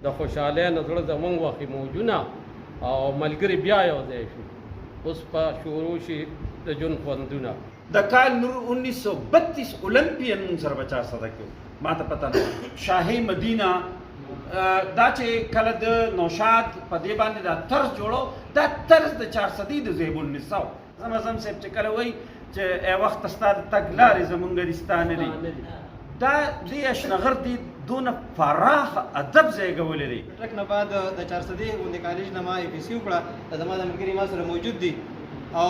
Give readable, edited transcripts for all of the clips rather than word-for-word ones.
د خوشحالۍ نه زړه زمونږ وخت موجونه او ملګري بیا یو ځای شو، اوس په شروع شي د ژوند خوندونه. د کال 1932 اولمپیان مونږ سره به چا سره کړو، ما ته پته نه. شاهي مدینه دا چې کله د نوشاد په دې باندې دا طرز جوړو، دا طرز د 400 د زیب النساء زم اعظم صاحب چې کله وایي چې ای وخت ستا د تګ لارې زمونږ دي ستا نه دي، دا دې اشنغر دي دونه فراخ ادب ځایګولی دی. ټک نه بعد د 400 غوندې کالج نه ما APC وکړه، زما د ملګري ما سره موجود دي او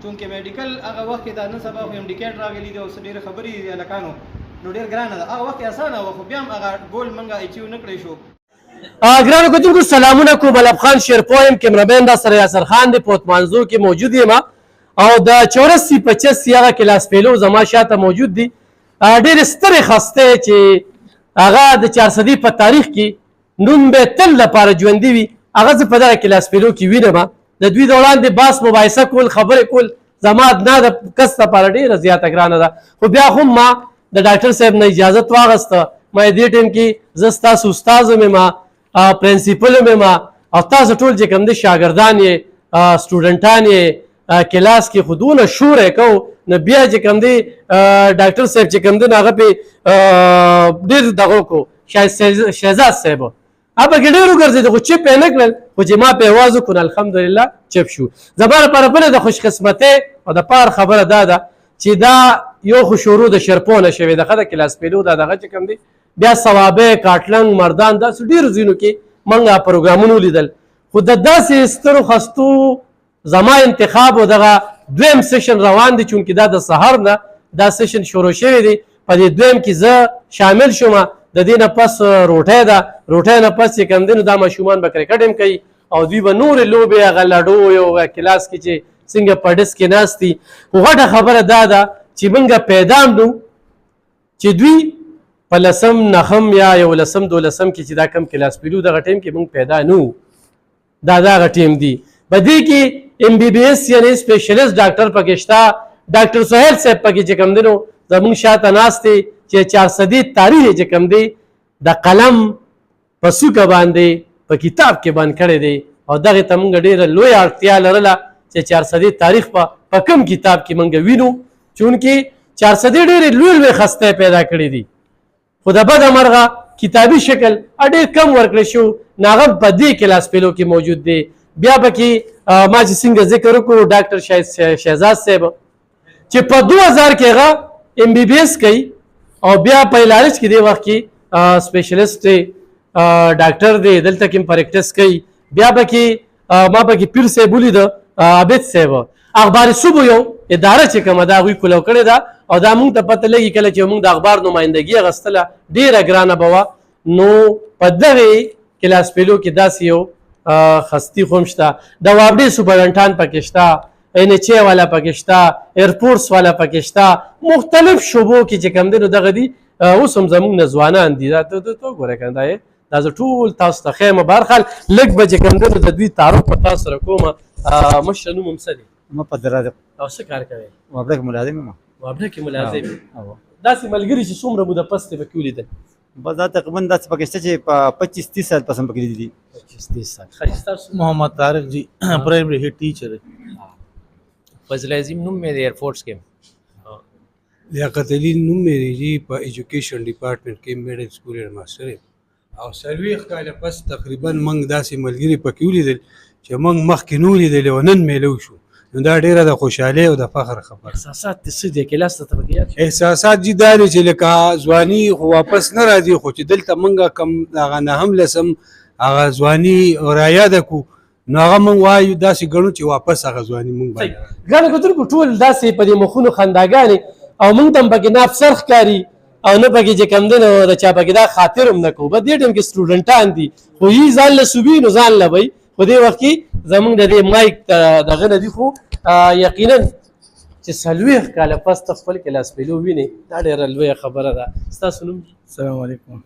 چونکې میډیکل هغه وخت کې دا نن سبا خو انډیکیټ راغلی دی او څه ډېرې خبرې دي هلکانو، نو ډېر ګرانه ده. هغه وخت کې اسانه وه، خو بیا هم هغه ګول موږ اچیو نه کړی شو. ګرانو کتونکو سلامونه کوم، ملب خان شیرپو یم، کیمرامین را سره یاسر خان دی، په اتمانزو کې موجود یم او د 84-85 هغه کلاس فیلو زما شاته موجود دي. ډېرې سترې خستې چې هغه د 400 په تاریخ کې نوم به تل لپاره ژوندي وي، هغه زه په دغه کلاس فیلو کې وینم. د دوی د وړاندې باس مباحثه کول، خبرې کول زما نه د کس لپاره ډېره زیاته ګرانه ده، خو بیا هم ما د ډاکټر صاحب نه اجازت واغسته. ما دې ټیم کې زه ستاسو استاد یم، پرنسپل یم او تاسو ټول چې کوم دي شاګردان یې، سټوډنټان یې، کلاس کې خودونه شور یې کوو، نو بیا چې کوم دی ډاکټر صاحب چې کوم دی نو هغه پې ډېر دغه وکړو، شهزاد صاحب هغه پکې ډېر وګرځېدو خو چپ یې نه کړل، خو چې ما پې اواز وکړو الحمدلله چپ شو. زما لپاره بله د خوشقسمتۍ او د پار خبره دا ده چې دا یو خو شروع د شرپو نه شوې ده، ښه د کلاس پیلو دا دغه چې کوم دی بیا صوابۍ، کاټلنګ، مردان، داسې ډېرو ځینو کې موږ پروګرامونه ولیدل، خو د داسې سترو خستو زما انتخاب و دغه دویم سیشن روان دی، چونکې دا د سهار نه دا سیشن شروع شوی دی. په دې دویم کې زه شامل شوم. د دې نه پس روټۍ ده، روټۍ نه پس چې کوم دی نو دا ماشومان به کرکټ هم کوي او دوی به نورې لوبې هغه لډو یو کلاس کې چې څنګه په ډس کې ناست دي. خو غټه خبره دا ده چې موږ پیدا نو چې دوی په 10م 9م یا 11م 12م کې چې دا کم کلاس پیلو دغه ټیم کې موږ پیدا نو، دا دغه ټیم دی. په دې کې MBBS یعنې سپیشلیست ډاکټر پکې شته، ډاکټر سهیل صاحب پکې چې کوم دی نو زموږ شاته ناست دی چې 400 تاریخ چې کوم دی د قلم په څوکه باندې په کتاب کې بند کړی دی او دغې ته موږ ډېره لویه اړتیا لرله چې 400 تاریخ په کوم کتاب کې موږ وینو، چونکې 400 ډېرې لوی خستې پیدا کړي دي، خو د بده مرغه کتابي شکل ډېر کم ورکړی شو، نو هغه په دې کلاس پیلو کې موجود دی. بیا پکې ما چې څنګه ذکر وکړو ډاکټر شهزاد صاحب چې په 2000 کې هغه MBBS کوي او بیا په علاج کې دی وخت کې سپیشلیست ډاکټر دی، دلته کې پریکټس کوي. بیا پکې ما پکې پیر صاحب ولید، عابد صاحب، اخبار صبح یو اداره چې کومه ده هغوی کولو کړې ده او دا موږ ته پته لګي کله چې موږ د اخبار نمایندګي اخیستله ډېره ګرانه به وه. نو په دغې کلاس پیلو کې داسې یو خستی خو هم شته، د وابډې سوپرډنټان پکې شته، NHA والا پکې شته، ایرپورټس والا پکې شته، مختلف شعبو کې چې کوم دی نو دغه دي. اوس هم زموږ نه ځوانان دي، دا ته ګورې که نه دا زه ټول تاسو ته ښیم. بهرحال لږ به چې کوم دی نو د دوی تعارف په تاسو سره کوم. مشره نوم هم څه دی؟ ما په درازه او څه کار کوئ؟ وابډه کې ملازم یم. وابډه کې ملازم یم. داسې ملګري چې څومره موده پس دې پکې ولیدل؟ بس دا تقریبا داسې پکې شته چې په 25-30 سال پس هم پکې لیدلي دي. 25-30 سال. ښه ستاسو؟ محمد طارق جی پرائمری هیډ ټیچر. فضل عظیم نوم مې د ایئرفورس کې. لیاقت علي نوم مې دی جی په ایجوکیشن ډپارټمنټ کې میډل سکول هیډ ماسټر یم او 40 کاله پس تقریبا موږ داسې ملګري پکې ولیدل چې موږ مخکې نه ولیدلې او نن میلو شو، نو دا ډېره د خوشحالۍ او د فخر خبره. احساسات دې څه دي کلاس ته پکې یاد شي؟ احساسات جی دا دی چې لکه ځواني خو واپس نه راځي، خو چې دلته موږ کم هغه 9م 10م هغه ځواني رایاده کړو نو هغه موږ وایو داسې ګڼو چې واپس هغه ځواني موږ باندې ګڼو کتونکو ټول داسې په دې مخونو خنداګانې او موږ ته هم پکې نه افسر ښکاري او نه پکې چې کوم دی نو د چا پکې دا خاطر هم نه کوو. په دې ټایم کې سټوډنټان دي خو یي ځان له صوبي نو ځان له وایي، خو دې وخت کې زموږ د دې مایک دغه نه دي، خو یقینا چې 40 کاله پس ته خپل کلاس پیلو وینې دا ډېره لویه خبره ده. ستاسو نوم؟ السلام علیکم،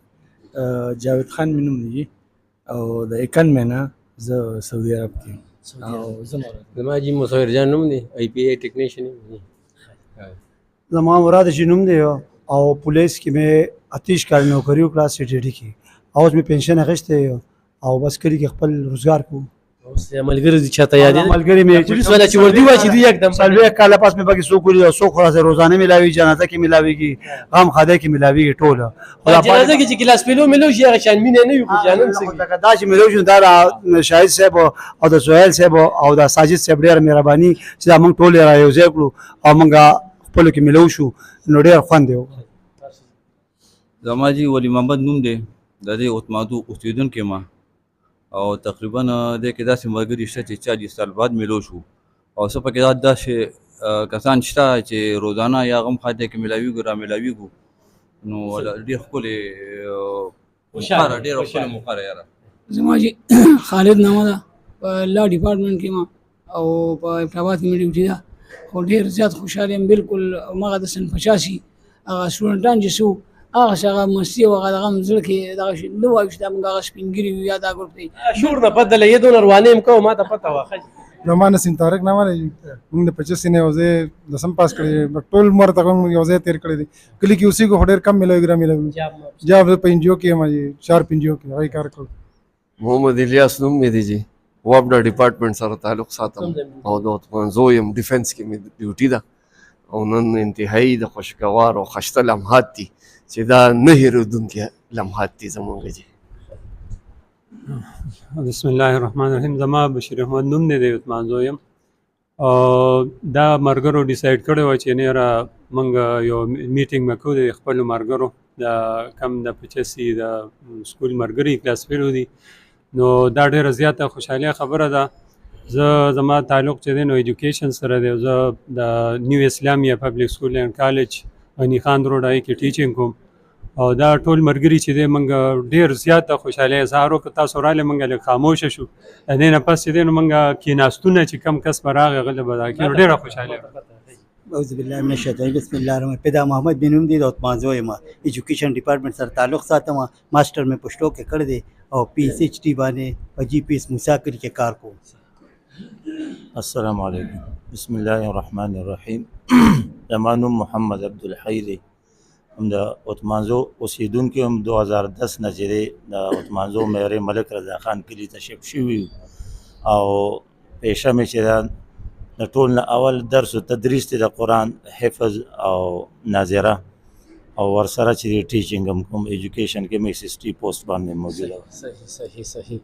جاوید خان مې نوم دی او د 91 نه زه سعودي عرب کې او زما جی مصور جان نوم دی، IPA ټیکنیشن یم. زما مراد جی نوم دی او پولیس کې مې 28 کال نوکری وکړه CTD کې اوس مې پنشن اخیستی او بس کلي کې خپل روزګار کوو. اوس ملګري دي چاته یادېږي ملګري مې پولیس والا چې وردي واچي دوی یکدم 40 کاله پس مې پکې څوک ولید او څوک خو راسره روزانه ملاوي جنازه کې ملاويږي غم خاده کې ملاويږي ټوله جنازه کې چې ګلاس پیلو ملو شي هغه شان مینه نه وي خو جانم سګي دا چې ملو شو دا شاهد صاحب او د سهیل صاحب او د ساجد صاحب ډېر مهرباني چې دا موږ ټول را یو ځای کړو او موږ خپل کې ملو شو نو ډېر خوند دی. زما جی ولی محمد نوم دی د دې اتمادو اوسیدونکی ما او تقریبا د کې داسې ملګري شته چې 40 سال بعد ملو شو او څه پکې داسې کسان شته چې روزانه یا غم خاطر کې ملاویږو را ملاویږو نو ډېر ښکلې مقرره ډېر ښکلې مقرره یاره. زما جی خالد نامه ده په لا ډپارټمنټ کې ما او په ابټاباد کې مې ډیوټي ده خو ډېر زیات خوشحاله یم بالکل مغه د سن 85 هغه سټوډنټان چې سو هغه هغه مستی او هغه دغه مزل کې دغه شي نو وایي چې موږ هغه سپینګری یا دا ګروپ دی شور نه بدله یې دون روانې کو ما ته پته واخه زمانه سین طارق نامه موږ د 25 نه وځي لسم پاس کړی ټول مر ته موږ یو ځای تیر کړی دی کلی کې اوسې کو ډېر کم ملوي ګرام ملوي جاب په انجیو کې ما 4 پنجیو کې هغه کار کړ. محمد الیاس نوم مې دی جی وابډا ډپارټمنټ سره تعلق ساتم او د اتمانزو یم ډیفنس کې مې ډیوټي ده او نن انتهایی د خوشګوار او خشته لمحات دي چې دا نه هېرېدونکي لمحات دي زموږ جی. بسم الله الرحمن الرحیم. زما بشیر احمد نوم دی د اتمانزو یم او دا مرګرو ډیسایډ کړی و چې نه را موږ یو میټینګ وکړو د خپلو مرګرو د کم د 85 د سکول مرګري کلاس فیلو دي نو دا ډېره زیاته خوشحالي خبره ده. زما تعلق چې دی نو ایجوکیشن سره دی. زه د نیو اسلامیه پبلک سکول اینډ کالج غني خان روډ هغې کې ټیچینګ کوم او دا ټول ملګري چې دی موږ ډېر زیاته خوشحالي اظهار وکړو. تاسو راغلئ موږ لږ خاموشه شو د دې نه پس چې دی نو موږ کېناستونه چې کم کس به راغی هغه به دا کېنو ډېره خوشحالي اعوذ بالله من الشیطان بسم الله الرحمن الرحیم. پیدا محمد بن نوم دی د اتمانزو یم ایجوکیشن ډپارټمنټ سره تعلق ساتم ماسټر مې پښتو کې کړی دی او پی ایچ ډي باندې په جی پی ایس مسافر کې کار کوم. السلام علیکم. بسم الله الرحمن الرحیم. زما نوم محمد عبدالحی دی هم د اتمانزو اوسیدونکی هم 2010 نه چې دی د اتمانزو میرې ملک رضا خان کلي ته شفت شوي او پیشه مې چې ده د ټول نه اول درس و تدریس دی د قرآن حفظ او ناظره او ورسره چې دی ټیچینګ هم کوم ایجوکیشن کې مې سسټي پوسټ باندې موجوده. صحیح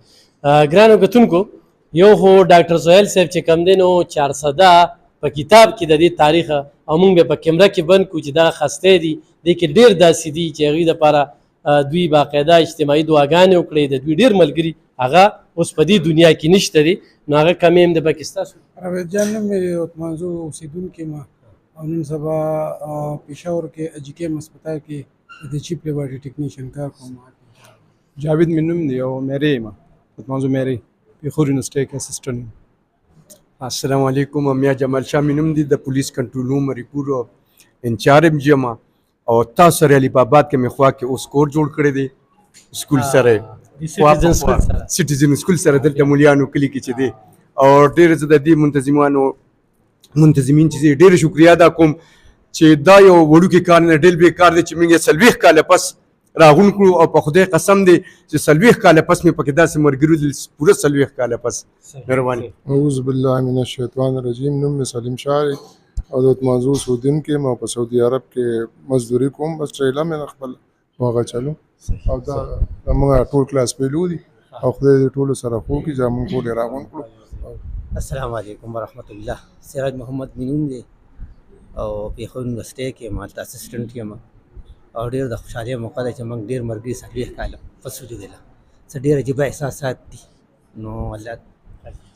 ګرانو کتونکو یو خو ډاکټر سهیل صاحب چې کم دی نو 400 په کتاب کې د دې تاریخ او موږ به په کیمره کې بند کړو چې دا خسته دي دې کې ډېر داسې دي چې هغوی دپاره دوی باقاعده اجتماعي دعاګانې وکړې د دوی ډېر ملګري هغه اوس په دې دنیا کې نشته دي نو هغه کمې هم د پکې ستاسو رابط جان نوم مې اتمانزو اوسیدونکی ما او نن سبا پېښور کې اجیکیم هسپتال کې د چیف لیبارټري ټیکنیشین کار کوم. جاوید مې نوم دی او میری یم اتمانزو میری پېښور یونیورسټۍ کې اسسټنټ. السلام علیکم. میا جمال شاه مې نوم دی د پولیس کنټرول روم رپور انچارج یم او تاسو سره علي آباد کې مې خوا کې اوس کور جوړ کړی دی سکول سره سټیزن سکول سره دلته مولیانو کلي کې چې دی او ډېر زه د دې منتظمین چې ډېر شکریا ادا کوم چې دا یو وړوکی کار نه ډېر بې کار دی چې موږ یې 40 کاله پس راغون کړو او په خدای قسم دی چې 40 کاله پس مې پکې داسې مرګرو دي پوره 40 کاله پس. مهرباني. اعوذ بالله من الشیطان الرجیم. نوم مې سلیم شاه او د اتمانزو اوسیدونکی ما په سعودي عرب کې مزدوري کوم بس ټریلا مې خپل هغه چلو او دا موږ ټول کلاس پیلو دي او خدای دې ټولو سره خو کې چې موږ ټول راغون کړو. السلام علیکم ورحمۃ الله. سراج محمد مینوم دی او پېښور یونیورسټۍ کې مالته اسسټنټ یم او ډېر د خوشحالۍ موقع ده چې موږ ډېر ملګري 40 کاله پس وجودله څه ډېر عجیبه احساسات دي نو الله.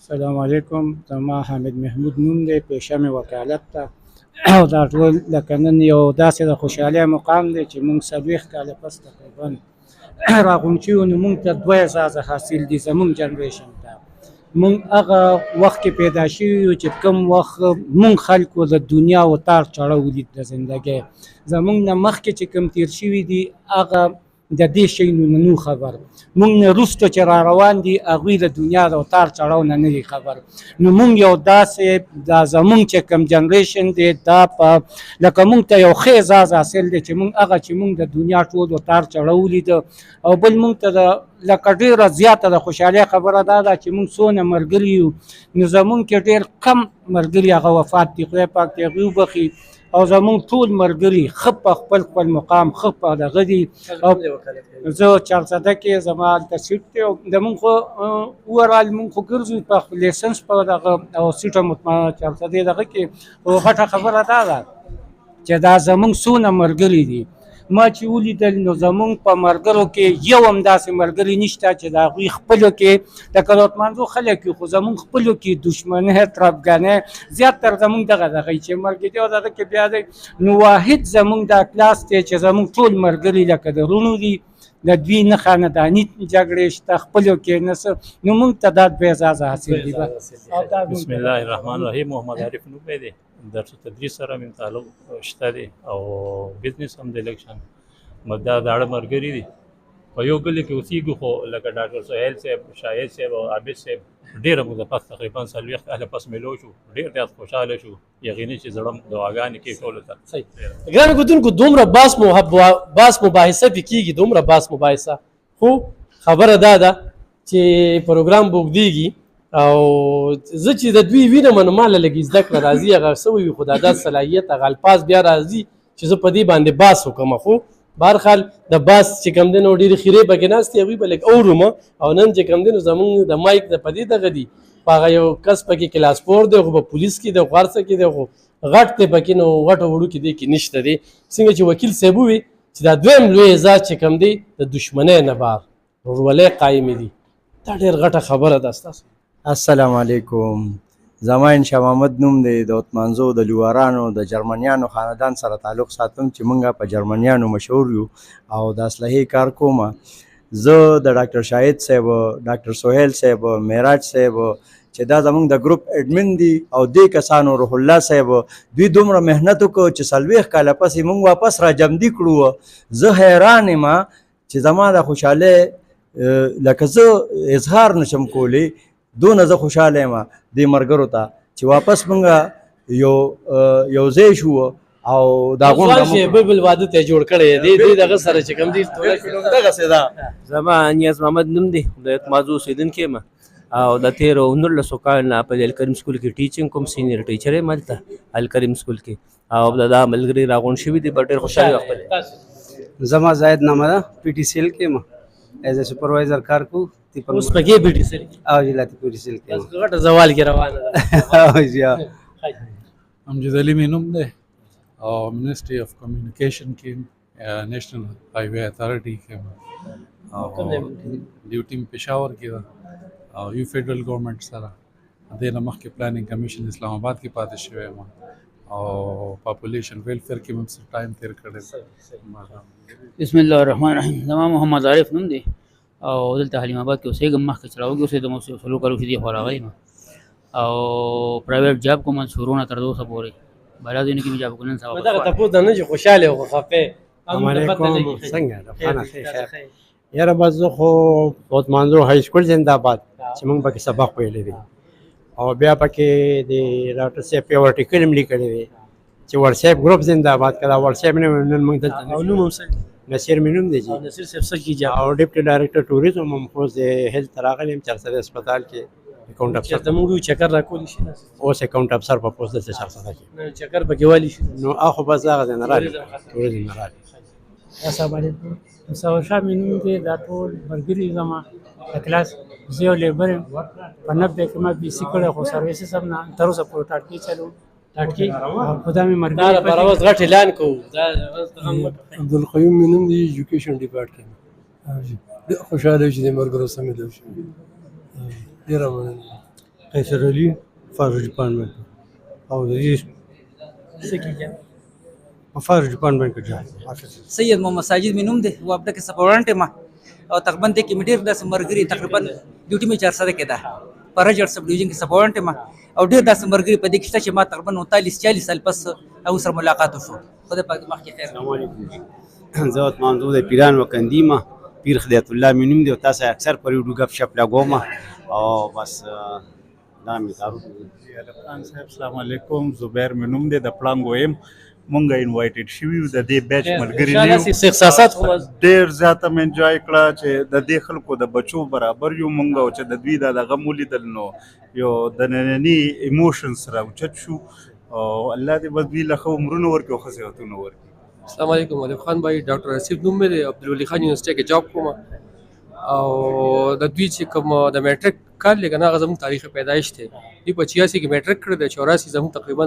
السلام علیکم. زما حامد محمود نوم دی پیشه مې وکالت ته او دا ټول لکه نن یو داسې د خوشحالۍ مقام دی چې موږ 40 کاله پس تقریبا راغونډ شوي نو موږ ته 2 احساسه حاصل دي زموږ جنریشن ته. موږ هغه وخت کې پیدا شوي یو چې کوم وخت موږ خلکو د دنیا و تار چړه ولید د زندګۍ زموږ نه مخکې چې کوم تیر شوي دي هغه د دې شی نو خبر مونږ نه وروسته چې را روان دي هغوی د دنیا د اوتار چړاو نه نه دي خبر نو مونږ یو داسې دا زمونږ چې کوم جنریشن دی دا په لکه مونږ ته یو ښه اعزاز حاصل دی چې مونږ هغه چې مونږ د دنیا ټول اوتار چړاو لیده او بل مونږ ته د لکه ډېره زیاته د خوشحالۍ خبره دا ده چې مونږ څونه ملګري یو نو زمونږ کې ډېر کم ملګري هغه وفات دي خدای پاک دې هغوی وبخي او زمونږ ټول ملګري ښه په خپل مقام ښه په دغه دي او زه چارسده کې زما هلته سیټ دی او زمونږ خو اوورال مونږ خو ګرځو په لیسنس په دغه او سیټ هم چارسدې دغه کې خو غټه خبره دا ده چې دا زمونږ څونه ملګري دي ما چې ولیدل نو زمونږ په ملګرو کې یو هم داسې ملګري نشته چې د هغوی خپلو کې د کلوتمانځو خلک یو خو زمونږ خپلو کې دشمنۍ تربګنۍ زیاتتر زمونږ دغه چې ملګري او دغه کې بیا دی نو واحد زمونږ دا کلاس دی چې زمونږ ټول ملګري لکه د وروڼو دي د دوی نه خانداني جګړې شته خپلو کې نه څه نو مونږ ته دا دوه اعزاز حاصل دي بسم الله الرحمن الرحیم محمد عارف نوم مې دی درس و تدریس سره مې تعلق شته دی او بزنس هم د الیکشن دا داړه ملګري دي په یو کلي کې اوسېږو خو لکه ډاکټر سهیل صاحب شاهد صاحب او عابد صاحب ډېره موده پس تقریبا 40 کاله پس میلو شو ډېر زیات خوشحاله شو یقیني چې زړه دعاګانې کوي ټولو ته ګرانو کتونکو دومره باس مباحثه پې کېږي دومره باس مباحثه خو خبره دا ده چې پروګرام به اوږدېږي او زه چې د دوی وینم نو ماله لږ زده کړه راځي هغه څه وي خو دا صلاحیت هغه الفاظ بیا راځي چې زه په دې باندې باس وکړم خو بهرحال د باس چې کوم دی نو ډېرې خیرې پکې ناستې هغوی به لږ اورم او نن چې کوم دی نو زمونږ د مایک د په دې دغه دي په هغه یو کس پکې کلاس فور دی خو په پولیس کې دی خو هر څه کې دی خو غټ دی پکې نو غټو وړو کې دی کې نشته دی څنګه چې وکیل صاحب ووي چې دا دویم لوی اعزاز چې کوم دی د دشمنۍ نه بار ورورولۍ قایمې دي دا ډېر غټه خبره ده ستاسو السلام علیکم زما انشا محمد نوم دی د عثمانزو د لوارانو د جرمنیانو خاندان سره تعلق ساتم چې مونږ په جرمنیانو مشهور یو او د اصلاحي کار کوم زه د ډاکټر شاهد صاحب ډاکټر سهیل صاحب معراج صاحب چې دا زمونږ د ګروپ اډمن دي او دې کسانو روح الله صاحب دوی دومره محنت وکړو چې 40 کاله پسې مونږ واپس را جمدي کړو زه حیران یم چې زما د خوشحالۍ لکه زه اظهار نشم کولی دونه زه خوشحاله یم دې ملګرو ته چې واپس مونږ یو ځای شو او دا غونډه بل واده ته جوړ کړی دی دغه سره چې کوم دي دغسې ده زما نیاز محمد نوم دی د اعتمادو اوسېدونکی یم او د تېرو 19 کال نه په الکریم سکول کې ټیچینګ کوم سینیر ټیچر یم هلته الکریم سکول کې او دا ملګري راغونډ شوي دي په ډېر خوشحالي وخت زما زاید نامه ده پی ټي سی ایل کې یم ایز ا سپروایزر کار کوو اوس پکې پی ټي سی ایل او جی لاته پی ټي سی ایل کې غټه زوال کې روانه ده جی امجد علي مې نوم دی او منسټري اف کمیونیکیشن کې نیشنل های وے اتھارټي کې او ډیوټي پېښور کې ده او یو فیډرل ګورنمنت سره د نه مخکې پلانینګ کمیشن اسلام آباد کې پاتې شوی یم او پاپولیشن ویلفیر کې هم څه ټایم تیر کړی بسم الله الرحمن الرحیم زما محمد عارف نوم دی او دلته حلیم آباد کې اوسېږم مخکې چې راوږي اوسېدم اوس څلور کالو چې دې خوا راغلی یم او پرایویټ جاب کوم شروع نه تر اوسه پورې بهر ځایونو کې مې جاب کوم نن سبا دغه تپوس ده نه چې خوشحاله او خفه علیکم څنګه خانه خیر یاره بس زه خو عثمانزو های سکول زنده باد چې موږ پکې سبق ویلی دی او بیا پکې د ډاکټر صاحب یو آرټیکل هم لیکلی دی چې وټساپ ګروپ زنده باد که دا وټساپ نه نن موږ دلته او نوم هم څه نصیر مې نوم دی جی نصیر صاحب څه کیږي او ډیپټي ډایرکټر ټوریزم هم خو د هیلث راغلی یم چارسده هسپتال کې اکاونټ افسر ته موږ چکر راکولی شي اوس اکاونټ افسر په پوسټ دلته چارسده کې چکر پکې والی شي نو اخو بس هغه ځای نه راغلی ټوریزم نه راغلی السلام علیکم مساور شاه مې نوم دی دا ټول ملګري زما د کلاس زه یو لیبر یم په 90 کې ما بي سي کړی خو سرویسز هم نه تر اوسه پورې ټاټکي چلو ټاټکي خو دا مې ملګري دا پر اوس غټ اعلان کوو عبدالقیوم مې نوم دی ایجوکیشن ډپارټمنټ خوشحاله چې د ملګرو سره ملو شو ډېره مننه قیصر علي فارج ډپارټمنټ او د دې څه کیږي په فارج ډپارټمنټ کې جا سید محمد ساجد مې نوم دی وابډه کې سپورټ ما او تقریبا د کې میډیر د سمرګری تقریبا ډیوټي مې 400 کې ده پرجر سب ډیویژن کې سپورټ ما او ډیر د سمرګری په دې کې چې ما تقریبا 39 40 سال پس او سره ملاقات وشو خدای پاک مخ کې خیر السلام علیکم زه عثمان د پیران وکندي ما پیر خدایت الله مې نوم دی او تاسو اکثر پر یوټیوب غپ شپ لګوم او بس دا مې تعارف خان صاحب السلام علیکم زبیر مې نوم دی د پلانګ ویم مونږه انوایټډ شوي یو د دې بیچ ملګري نه یو احساسات ډېر زیاته مې انجوای کړه چې د دې خلکو د بچو برابر یو مونږ او چې د دوی د دغه مو لیدل نو یو د ننني ایموشنز راوچت شو او الله دې بس دوی له ښه عمرونه ورکړي او ښه صحتونه ورکړي. السلام علیکم علیف خان بھائی ډاکټر رسید نوم مې دی عبدالولي خان یونیورسټۍ کې جاب کوم او د دوی چې کوم د میټرک کال دی که نه هغه زموږ تاریخ پیدایش دی دوی په 86 کې میټرک کړی دی 84 زموږ تقریبا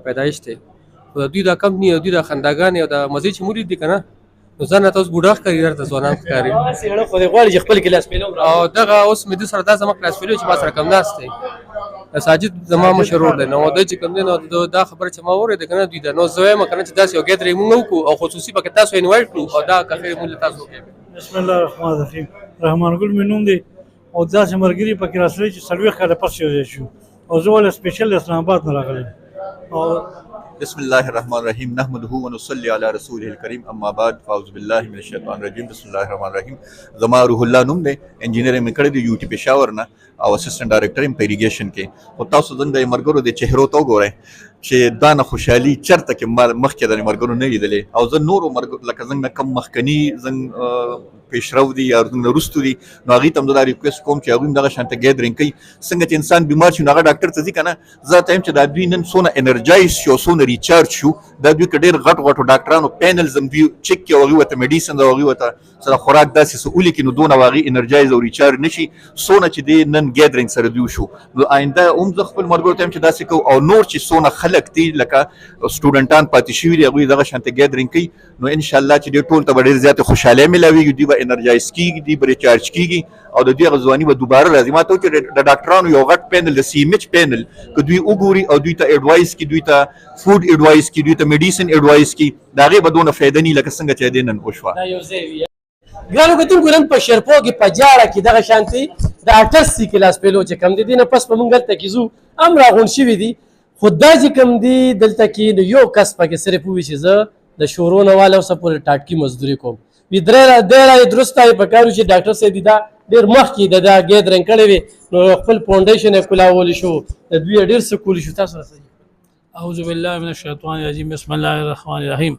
پیدایش دی خو د دوی دا کمپني او دوی دا خنداګانې او د مزې چې مولید دي که نه نو ځان راته اوس بوډا ښکاري درته ځوانان ښکاري خو دې غواړي چې خپل کلاس فیلو او دغه اوس مې ده سره دا زما کلاس فیلو چې ما سره کم ناست دی ساجد زما مشرور دی نو دی چې کوم دی نو دا خبره چې ما واورېده که نه دوی ده نو زه وایم که نه چې داسې یو ګیدرینګ مونږ وکړو او خصوصي پکې تاسو انوایټ کړو او دا که خیر مونږ له تاسو وکړو. بسم الله الرحمن الرحیم. رحمان ګل مې نوم دی او داسې ملګري پکې راسلی چې څلوېښت کاله پس یو ځای شو او زه ولې سپیشل اسلام آباد نه راغلی او بسم الله الرحمن الرحیم نحمده ونصلي علی رسوله الکریم اما بعد فاعوذ بالله من الشیطان الرجیم بسم الله الرحمن الرحیم. زما روح الله نوم دی انجینر مې کړی دی یو ټي پېښور نه او اسسټنټ ډایرکټر یم په اریګیشن کې خو تاسو زنګ د مرګرو د چهرو ته وګورئ چې دا نه خوشحالي چرته کې مخکې د مرګرو نه لیدلې او زه نورو مرګرو لکه زنګ نه کم مخکني زنګ پیشرو دي یا زنګ نه وروستو دي نو هغوی ته هم زه دا ریکویسټ کوم چې هغوی هم دغه شانته ګیدرینګ کوي څنګه چې انسان بیمار شي نو هغه ډاکټر ته ځي که نه زه ته یم چې دا دوی نن څونه انرجایز شي او څونه ریچارج شو دا دوی که ډېر غټ غټو ډاکټرانو پینلز هم دوی چک کړي او هغوی ورته میډیسنز او هغوی ورته سره خوراک داسې څه ولیکي نو دونه به هغوی انرجایز او ریچارج نه شي څونه چې دی نن ګیدرینګ سره دوی شو نو آینده هم زه خپل ملګرو ته یم چې داسې کوو او نور چې څونه خلک دي لکه سټوډنټان پاتې شوي دي هغوی دغه شانته ګیدرینګ کوي نو انشاءالله چې دوی ټول ته به ډېر زیاتې خوشحالۍ میلاویږي دوی به انرجایز کېږي دوی به ریچارج کېږي او د دوی هغه ځواني به دوباره راځي ما ته چې د ډاکټرانو یو غټ پینل د سی ایم ایچ پینل که دوی وګوري او دوی ته ایډوایس کړي دوی ته فوډ ایډوایس کړي دوی ته میډیسن ایډوایس کړي د هغې به دونه فایده نه لکه څنګه چې دې نن وشوه. ګرانو کتونکو نن په شیرپو کې په جاړه کې دغه شانتي د 88 کلاس پیلو چې کم دي دي نه پس په مونږ دلته کې ځو هم راغونډ شوي دي خو دا چې کم دي دلته کې نو یو کس پکې صرف ووي چې زه د شورو نه والا اوسه پورې ټاټکي مزدوري کوم وي درې رایې درسته یې په کار چې ډاکټر صاحب دي دا ډېر مخکې د دا ګیدرینګ کړی وي نو خپل فاونډیشن یې کولاولی شو د دوی ډېر څه کولی شو تاسو رسوي. اعوذ بالله من الشیطان الرجیم بسم الله الرحمن الرحیم.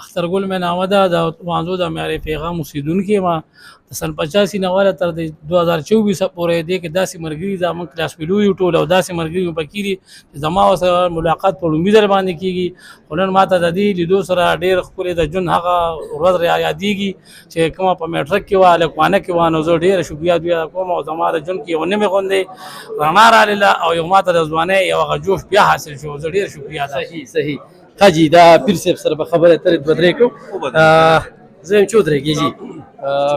اخترګل مې نامه ده د مانزو د معیاري پیغام اوسیدونکي ما د سن 85 نه والا تر 2024 پورې دی کې داسې مرګري زموږ کلاس پیلو یو ټول او داسې مرګري پکې دي چې زما سره ملاقات په لومړي ځل باندې کېږي خو نن ماته د دې لیدو سره ډېر ښکلی د ژوند هغه ورځ یادېږي چې کومه په میټرک کې وه هلکوانه کې وه نو زه ډېره شکریه دوی کوم او زما د ژوند کې یو نوې غوندې رڼا راغله او یو ماته د ځوانۍ یو هغه جوش بیا حاصل شو زه ډېر شکریه ده. صحیح حاجی دا پیر صاحب سره به خبره ترې دوه درې کوم زه یم چودرې کېږي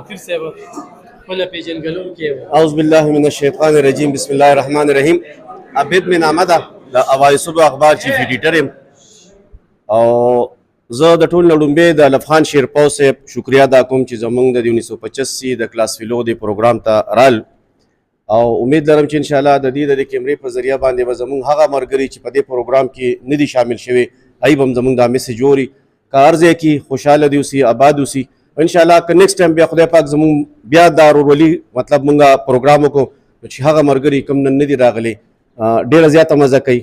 پیر صاحب خپله پېژنګلونکي اعوذ بالله من الشیطان الرجیم بسم الله الرحمن الرحیم. عبید مې نامه ده د اوایل صبح اخبار چیف ایډیټر یم او زه د ټول نه لومړی د الف خان شیرپو صاحب شکریه ادا کوم چې زموږ د 1985 د کلاس فیلو د پروګرام ته رال او امید لرم چې انشاءالله د دې د کیمرې په ذریعه باندې به زموږ هغه ملګري چې په دې پروګرام کې نه دي شامل شوي هغوی به هم زموږ دا میسج اوري که هر ځای کې خوشحاله دي اوسي آباد اوسي انشاءالله که نیکسټ ټایم بیا خدای پاک زموږ بیا دا ورورولي مطلب مونږ پروګرام وکړو چې هغه ملګري کوم نن نه دي راغلي ډېره زیاته مزه کوي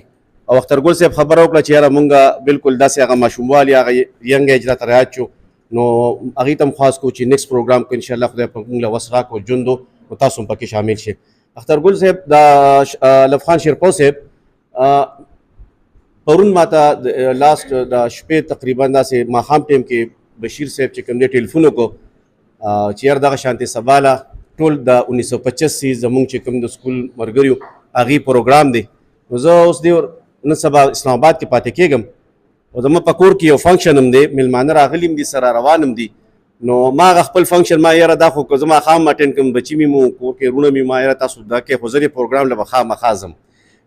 او اخترګل صاحب خبره وکړه چې یاره مونږ بالکل داسې هغه ماشوموالي هغه ینګ ایج راته رایاد شو نو هغوی ته هم خواست کوو چې نیکسټ پروګرام کو انشاءالله خدای پاک مونږ له وس راکړو ژوند نو تاسو هم پکې شامل شئ. اخترګل صاحب د الف خان شیرپو صاحب پرون ماته لاست د شپې تقریبا داسې ماښام ټایم کې بشیر صاحب چې کوم دی ټلیفون وکړو چې یار دغه شانتې سباله ټول د 1985 زموږ چې کوم د سکول ملګري هغې پروګرام دی نو زه اوس دی نن سبا اسلام آباد کې پاتې کېږم او زما په کور کې یو فنکشن هم دی میلمانه راغلي هم دي سره روان هم دي نو ما هغه خپل فنکشن ما یاره دا خو که زه ماښام اټینډ کړم بچي مې مو کور کې وروڼه مې ما یاره تاسو دا کې خو زه دې پروګرام له به خامخا ځم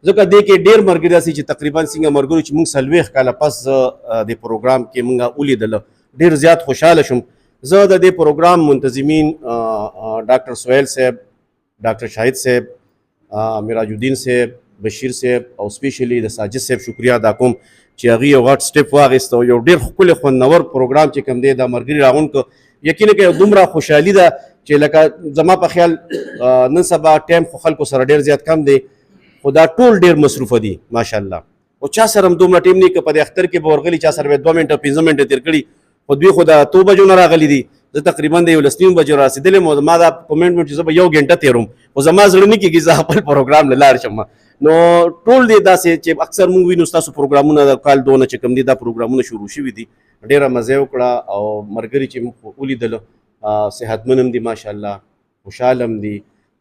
ځکه دې کې ډېر ملګري داسې چې تقریبا څنګه ملګرو چې موږ 40 کاله پس د پروګرام کې موږ ولیدله ډېر زیات خوشحاله شوم. زه د دې پروګرام منتظمین ډاکټر سهیل صاحب ډاکټر شاهد صاحب میراج الدین صاحب بشیر صاحب او سپیشلی د ساجد صاحب شکریه ادا کوم چې هغې یو غټ سټپ واخیست او یو ډېر ښکلی خوندور پروګرام چې کوم دی دا ملګري راغونډ کړ. یقینا که دومره خوشحالي ده چې لکه زما په خیال نن سبا ټایم خو خلکو سره ډېر زیات کم دی، خو دا ټول ډېر مصروفه دي ماشاءالله. او چا سره هم دومره ټیم نه که په دې اختر کې به ورغلي، چا سره به 2 منټه 15 منټه تېر کړي، خو دوی خو د 2 بجو نه راغلي دي. زه تقریبا د 11 بجو رارسېدلی یم او ما دا کمنټمنټ چې زه به 1 غنټه تېروم، خو زما زړه نه کېږي زه خپل پروګرام له لاړ شم. نو ټول دې داسې چې اکثر موږ وینو ستاسو پروګرامونه د کال دونه چې کوم دي دا پروګرامونه شروع شوي دي، ډېره مزه یې وکړه او ملګري چې موږ ولیدل صحتمند هم دي ماشاءالله، خوشحاله هم دي.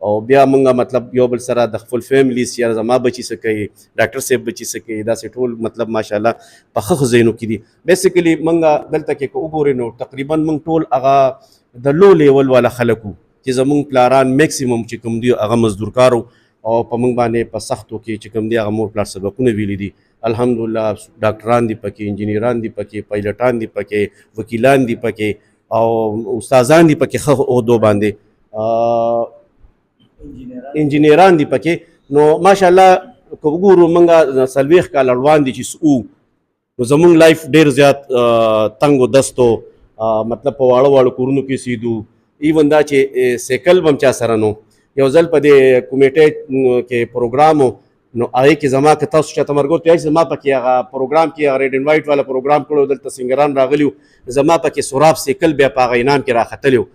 او بیا موږ مطلب یو بل سره د خپل فیملیز یا زما بچي څه کوي، ډاکټر صاحب بچي څه کوي، داسې ټول مطلب ماشاءالله په ښه ځایونو کې دي. بیسیکلي موږ دلته کې که وګورئ نو تقریبا موږ ټول هغه د لو لیول والا خلک وو چې زموږ پلاران میکسیمم چې کوم دي هغه مزدورکار وو او په موږ باندې په سختو کې چې کوم دي هغه مور پلار سبقونه ویلي دي. الحمدلله ډاکټران دي پکې، انجینران دي پکې، پایلټان دي پکې، وکیلان دي پکې او استادان دي پکې ښه عهدو باندې، انجینران دي پکې. نو ماشاءالله که وګورو موږ 40 کاله وړاندې چې وو نو زموږ لایف ډېر زیات تنګ و دست و، مطلب په واړه واړه کورونو کې سیدو. ایون دا چې سیکل به هم چا سره نو. یو ځل په دې کمیټې کې پروګرام و نو هغې کې زما که تاسو چاته مرګور ته زما پکې هغه پروګرام کې هغه ریډ اینډ وایټ والا پروګرام کړی، دلته سنګران راغلي وو، زما پکې سراب سیکل بیا په هغه انعام کې راختلی وو.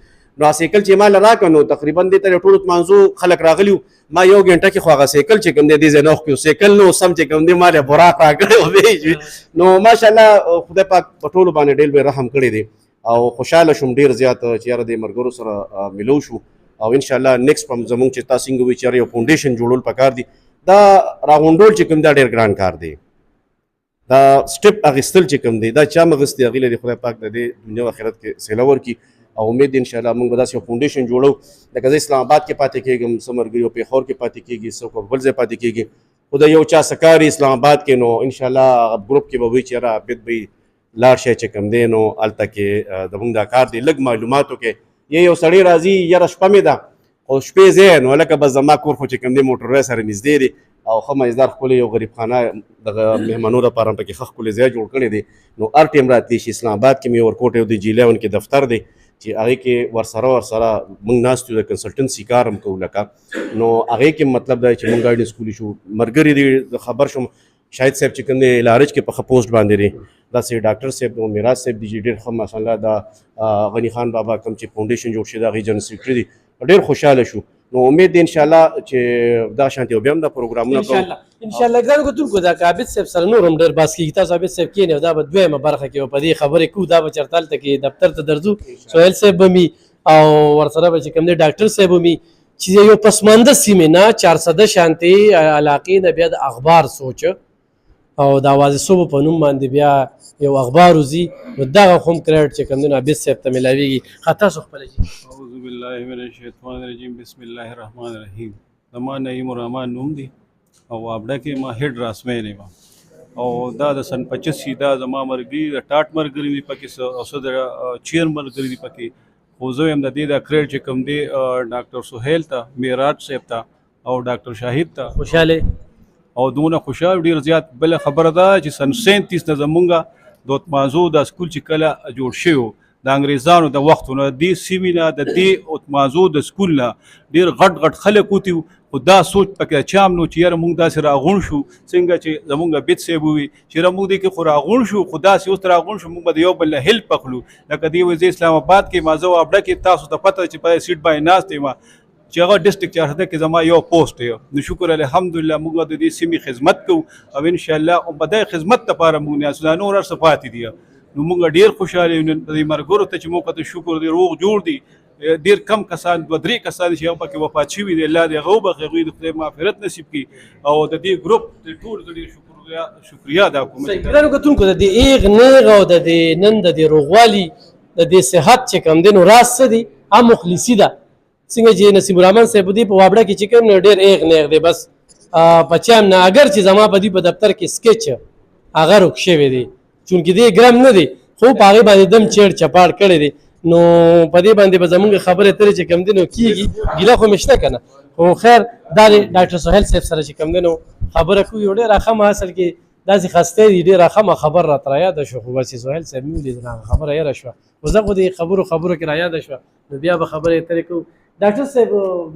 نو سیکل چې ما راکړ نو تقریبا دې ته ټول منځو خلک راغلي وو. ما 1 غنټه کې خو هغه سیکل چې کوم دی دې ځای نه وخت سیکل نو سم چې کوم دی ما له براق راکړی. نو ماشاءالله خدای پاک په ټولو باندې ډېر به رحم کړی دی او خوشحاله شوم ډېر زیات چې یاره د ملګرو سره ملو شو. او انشاءالله نیکسټ په زموږ چې تاسو څنګه وایي چې یو فاونډیشن جوړول پکار دي، دا راغونډول چې کوم دا ډېر ګران کار دی. دا سټپ اخیستل چې کوم دی دا چا مغستې هغې له خدای پاک د دې دنیا او آخرت کې سیله ورکړي. او امید دی انشاءالله موږ به داسې یو فاونډیشن جوړو لکه زه اسلام آباد کې پاتې کېږم، څه ملګري او پېښور کې پاتې کېږي، څوک په بل ځای پاتې کېږي، خو د یو چا څه کار اسلام آباد کې نو انشاءالله هغه ګروپ کې به وایي چې یاره عابد بهی لاړ شئ چې کوم دی نو هلته کې زموږ دا کار دی. لږ معلوماتو کې یو سړی راځي یاره شپه مې ده خو شپې ځای نو هلکه بس زما کور خو چې کوم دی موټر وای سره نږدې دی او ښه مزدار ښکلی یو غریب خانه دغه مهمانو لپاره هم پکې ښه ښکلی ځای جوړ کړی دی. نو هر ټایم راتلی شي. اسلام آباد کې مې ورکوټ یو د جیلیون کې دفتر دی چې هغې کې ورسره موږ ناست یو د کنسلټنسي کار هم کوو لکه. نو هغې کې مطلب دا چې موږ ګایډنس کولی شو. ملګري دي خبر شوم شاهد صاحب چې کوم دی لارج کې په ښه پوسټ باندې دی، داسې ډاکټر صاحب او میراث صاحب دي چې ډېر ښه ماشاءالله دا غني خان بابا کوم چې فاونډیشن جوړ شوی د هغې جنرل سیکرټري دي، ډېر خوشحاله شو. نو امید دی انشاءالله چې دا شانتي بیا هم دا پروګرامونه کوو انشاءالله. ګرانو کتونکو دا که عابد صاحب سره نور هم ډېر بحث کېږي، تاسو عابد صاحب کښېنئ او دا به دویمه برخه کې به په دې خبرې کوو. دا به چېرته هلته کې دفتر ته درځو، سهیل صاحب به وي او ورسره به چې کوم دی ډاکټر صاحب وي چې یو پسمانده سیمې نه 400 شانتي علاقې نه بیا د اخبار سوچ او د اوازې صبح په نوم باندې بیا یو اخبار وځي، نو دغه خو هم کریډټ چې کوم دی نو عابد صاحب ته میلاویږي. ښه تاسو خپله اعوذ بالله من الشیطان الرجیم بسم الله الرحمن الرحیم. زما نعیم الرحمن نوم دی او وابډه کې ما هیډ راسمین یم او دا د سن 85 دا زما مرګري د ټاټ مرګري دی پکې او د چیر مرګري دی پکې. خو زه یم د دې د کریډ چې کوم دی ډاکټر سهیل ته، معراج صاحب ته او ډاکټر شاهد ته خوشحاله او دونه خوشحال ډېر زیات. بله خبره ده چې سن 37 نه زمونږ د اتمانزو دا سکول چې کله جوړ شوی د انګریزانو د وختونه دې سیمې نه د دې اتمانزو د سکول نه ډېر غټ خلک وتي، خو دا سوچ پکې چام نو چې یاره موږ داسې راغونډ شو څنګه چې زمونږ بیت صاحب ووي چې یاره موږ دې کې خو راغونډ شو، خو داسې اوس راغونډ شو موږ به د یو بل نه هیلپ اخلو. لکه دې وایي زه اسلام آباد کې ما زه وابډه کې تاسو ته پته چې په سیټ باندې ناست یم چې هغه ډسټرکټ 400 کې زما یو پوسټ دی. نو شکر الحمدلله موږ د دې سیمې خدمت کوو او انشاءالله په دې خدمت لپاره موږ نه نور هر څه پاتې دي. نو موږ ډېر خوشحاله یو د دې مرګرو ته چې موږ ته شکر دی روغ جوړ دي. ډېر کم کسان 2-3 کسان چې هغه پکې وفات شوي دي، الله دې هغه وبخښي، هغوی د خدای مغفرت نصیب کړي او د دې ګروپ د ټولو د ډېر شکریا ادا کوم. ګرانو کتونکو د دې ایغ نیغ او د دې نن د دې روغوالي د دې صحت چې کوم دی نو راز څه دی؟ هم مخلصي ده. څنګه چې نصیب الرحمن صاحب دی په وابډه کې چې کوم نو ډېر ایغ نیغ دی، بس په چام نه اگر چې زما په دې په دفتر کې سکیچ هغه روک شوی دی چونکې دی ګرم نه دی، خو په هغې باندې دم چیړ چپاړ کړی دی. نو په دې باندې به زمونږ خبرې اترې چې کوم دی نو کېږي، ګیله خو مې شته که نه. خو خیر دا د ډاکټر سهیل صاحب سره چې کوم دی نو خبره کوو، یو ډېر ښه ما اصل کې داسې خسته دي ډېره ښه خبر راته رایاده شو خو بس سهیل صاحب مې ولید هغه خبره هېره شوه خو زه خو د خبرو کې رایاده شوه نو بیا به خبرې اترې کوو. ډاکټر صاحب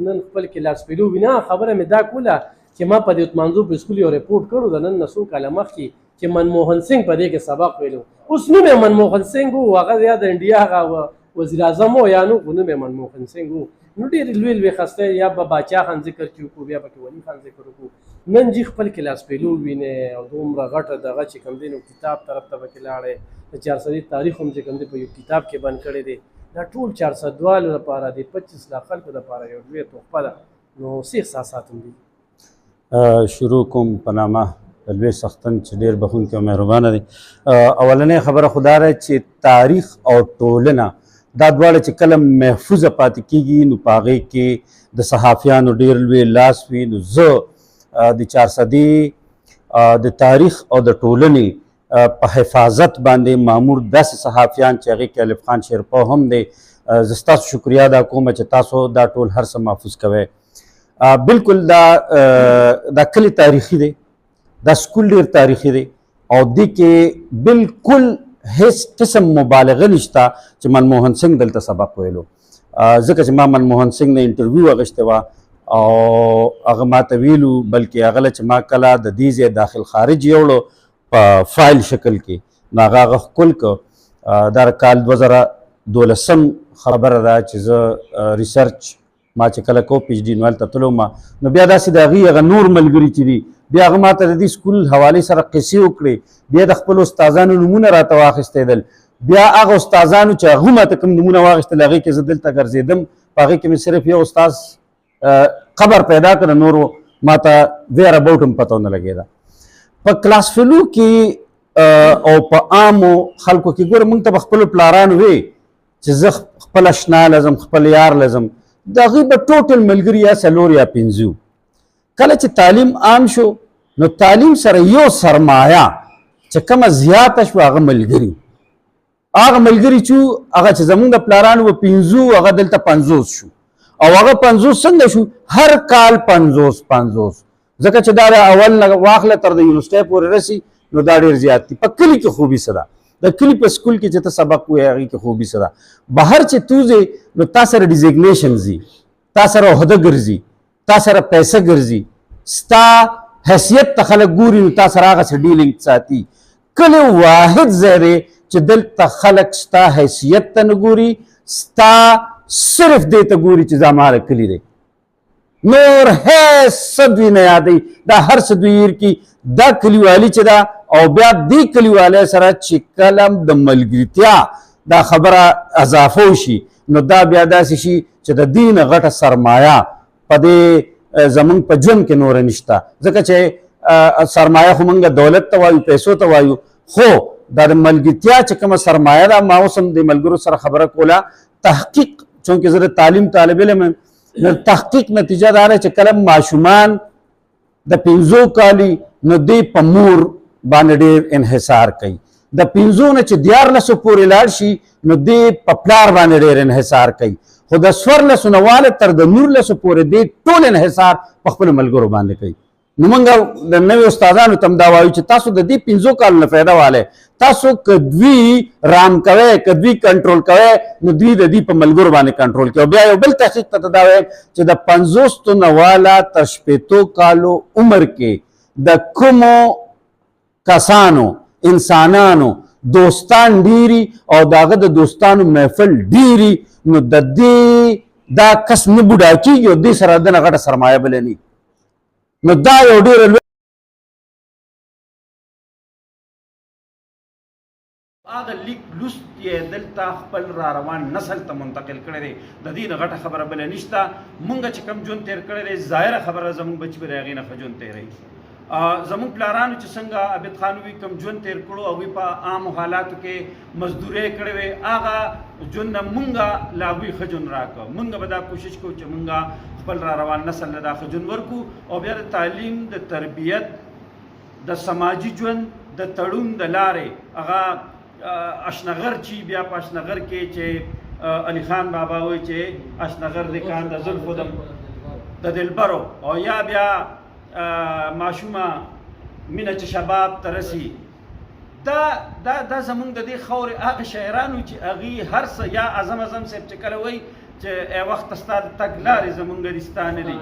نن خپل کلاس پیلو وینا خبره مې دا کوله چې ما په دې عثمانزو په سکول یو رپورټ کړو د نن نه څو کاله مخکې چې منموهن سنګ په دې کې سبق ویلو. اوس نوم یې منموهن سنګ و هغه یا د انډیا هغه وزیر اعظم و یا نو نوم یې منموهن سنګ و. نو ډېرې لوی خسته یا به باچا خان ذکر چې وکړو بیا پکې ولي خان ذکر وکړو. نن جی خپل کلاس پیلو وینې او دومره غټه دغه چې کوم دی نو کتاب طرف ته پکې لاړې د 400 تاریخ هم چې کوم دی په یو کتاب کې بند کړی دی. دا ټول 400 والو لپاره دی 25 لک خلکو لپاره یو لوی تحفه ده. نو څه احساسات هم دي؟ شروع کوم په نامه د لوی سختن چې ډېر بخښونکی او مهربانه دی. اولنۍ خبره خو دا ده چې تاریخ او ټولنه دا دواړه چې کله محفوظه پاتې کېږي نو په هغې کې د صحافیانو ډېر لوی لاس وي. نو زه د 400 د تاریخ او د ټولنې په حفاظت باندې مامور داسې صحافیان چې هغې کې الف خان شیرپو هم دی زه ستاسو شکریا ادا کوم چې تاسو دا ټول هر څه محفوظ کوئ. بالکل دا کلی تاریخي دی دا سکول ډېر تاریخي دی او دې کې بالکل هیڅ قسم مبالغه نشته چې منموهن سنګ دلته سبق ویلو. ځکه چې ما منموهن سنګ نه انټرویو اخیستې وه او هغه ماته ویلو بلکې هغه له چې ما کله د دې ځای داخل خارج یوړو په فایل شکل کې نو هغه ښکل که دا کال 2012 خبره ده چې زه ریسرچ ما چې کله کو پی ایچ ډي نو هلته تللم نو بیا داسې د هغې هغه نور ملګري چې دي بیا هغه ماته د دې سکول حوالې سره قصې وکړې بیا د خپلو استادانو نومونه راته واخیستېدل بیا هغه استادانو چې هغوی ماته کوم نومونه واخیستل هغې کې زه دلته ګرځېدم په هغې کې مې صرف یو استاد خبر پیدا کړه نورو ماته ویر اباؤټ هم پته ونه لګېده. په کلاس فیلو کې او په عامو خلکو کې ګوره موږ ته به خپلو پلارانو وی چې زه خپل اشنا لزم خپل یار لزم د هغې به ټوټل ملګري یا 4 یا 5 کله چې تعلیم عام شو نو تعلیم سره یو سرمایه چې کومه زیاته شوه هغه ملګري چې هغه چې زمونږ د پلارانو به 5 هغه دلته 50 شو او هغه 50 څنګه شو هر کال 50 ځکه چې دا د اول نه واخله تر د یونیورسټۍ پورې رسي نو دا ډېر زیات دي. په کلي کې خوبي څه ده د کلي په سکول کې چې ته سبق وایې هغې کې خوبي څه ده بهر چې تو ځې نو تا سره ډیزګنیشن ځي تا سره عهده ګرځي تا سره پیسه ګرځي ستا حیثیت ته خلک ګوري نو تا سره هغسې ډیلینګ ساتي. کلی واحد ځای دی چې دلته خلک ستا حیثیت ته نه ګوري ستا صرف دې ته ګوري چې دا ماله کلي دی نور هیڅ څه دوی نه یادوي دا هر څه دوی هیر کي دا کلیوالي چې ده او بیا دې کلیوالۍ سره چې کله د ملګرتیا دا خبره اضافه وشي نو دا بیا داسې شي چې د دې نه غټه سرمایه په دې زمونږ په ژوند کې نوره نشته ځکه چې سرمایه خو موږ دولت ته وایو پیسو ته وایو خو دا د ملګرتیا چې کومه سرمایه ده ما اوس هم د ملګرو سره خبره کوله تحقیق چونکې زه د تعلیم طالب علم یم نو تحقیق نتیجه دا ده چې کله ماشومان د 5 کالي نو دې په مور باندې ډېر انحصار کوي د 5 نه چې 14 پورې لاړ شي نو دې په پلار باندې ډېر انحصار کوي خو د 14 نه واله تر د 19 پورې دې ټول انحصار په خپلو ملګرو باندې کوي. نو موږ د نوي استادانو ته هم دا وایو چې تاسو د دې 5 کالو نه فایده والی تاسو که دوی رام کوئ که دوی کنټرول کوئ نو دوی د دوی په ملګرو باندې کنټرول کوي. بیا یو بل تحقیق ته دا وایم چې د 50 نه واله تر 60 کالو عمر کې د کومو کسانو انسانانو دوستان ډیری او د هغه د دوستانو محفل ډیری نو د دې دا کس نه بوډا کېږي او دې سره دنه غټه سرمایه بله نه نو دا یو ډېره لوی هغه لیک لوست یې دلته خپل را روان نسل ته منتقل کړی دی د دې نه غټه خبره بله نشته. مونږ چې کوم ژوند تېر کړی دی ظاهره خبره زموږ بچي به د هغې نه ښه ژوند تېروي. زموږ پلارانو چې څنګه عابد خان وي کوم ژوند تېر کړو هغوی په عامو حالاتو کې مزدورۍ کړې وې هغه ژوند نه مونږ له هغوی ښه ژوند راکړه. مونږ به دا کوشش کوو چې مونږ خپل را روان نسل له دا ښه ژوند ورکړو او بیا د تعلیم د تربیت د سماجي ژوند د تړون د لارې هغه اشنغر چې بیا په اشنغر کې چې علي خان بابا وایي چې اشنغر د کان د زلفو د دلبرو او یا بیا ماشومه مینه چې شباب ته رسي دا زمونږ د دې خاورې هغه شاعرانو چې هغې هر څه یا اعظم صاحب چې کله وایي چې ای وخته ستا د تګ لارې زمونږ دي ستا نه دي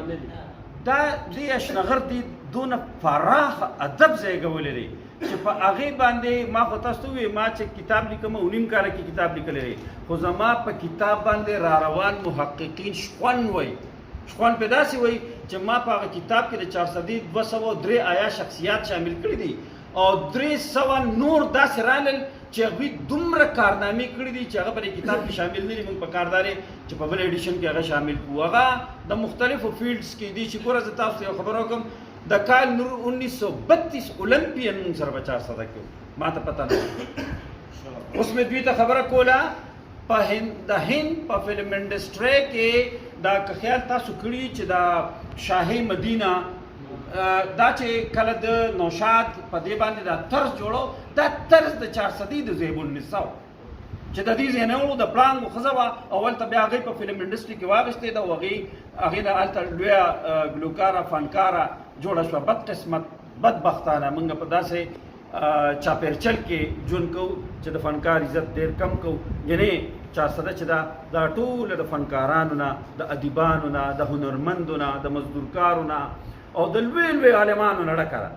دا دې اشنغر دي دونه پراخ ادب ځایګولی دی چې په هغې باندې ما خو تاسو ته ووایي ما چې کتاب لیکم او نیم کاله کې کتاب لیکلی دی خو زما په کتاب باندې را روان محققین شخوند وایي شخوند پې داسې وایي چې ما په هغه کتاب کې د 403 آیا شخصیات شامل کړي دي او 300 نور داسې رالل چې هغوی دومره کارنامې کړي دي چې هغه په دې کتاب کې شامل نه دي موږ په کار دارې چې په بل ایډیشن کې هغه شامل کړو هغه د مختلفو فیلډس کې دي چې ګوره زه تاسو ته یو خبره وکړم د کال 1932 اولمپین موږ سره په 400 کې ما ته پته نه اوس مې دوی ته خبره کوله په د هند په فلم انډسټرۍ کې دا که خیال تاسو کړي چې دا شاهي مدینه دا چې کله د نوشاد په دې باندې دا طرز جوړو دا طرز د 400 د زیب النساء چې د دې ځینو د پلان ښځه وه اول ته بیا هغې په فلم انډسټري کې واغېستې ده او هغې نه هلته لویه ګلوکاره فنکاره جوړه شوه بد قسمت بدبختانه موږ په داسې چاپیرچل کې ژوند کوو چې د فنکار عزت ډېر کم کوو یعنې 400 چې دا ټوله د فنکارانو نه د ادیبانو نه د هنرمندو نه د مزدورکارو نه او د لوی لوی عالمانو نه ډکه ده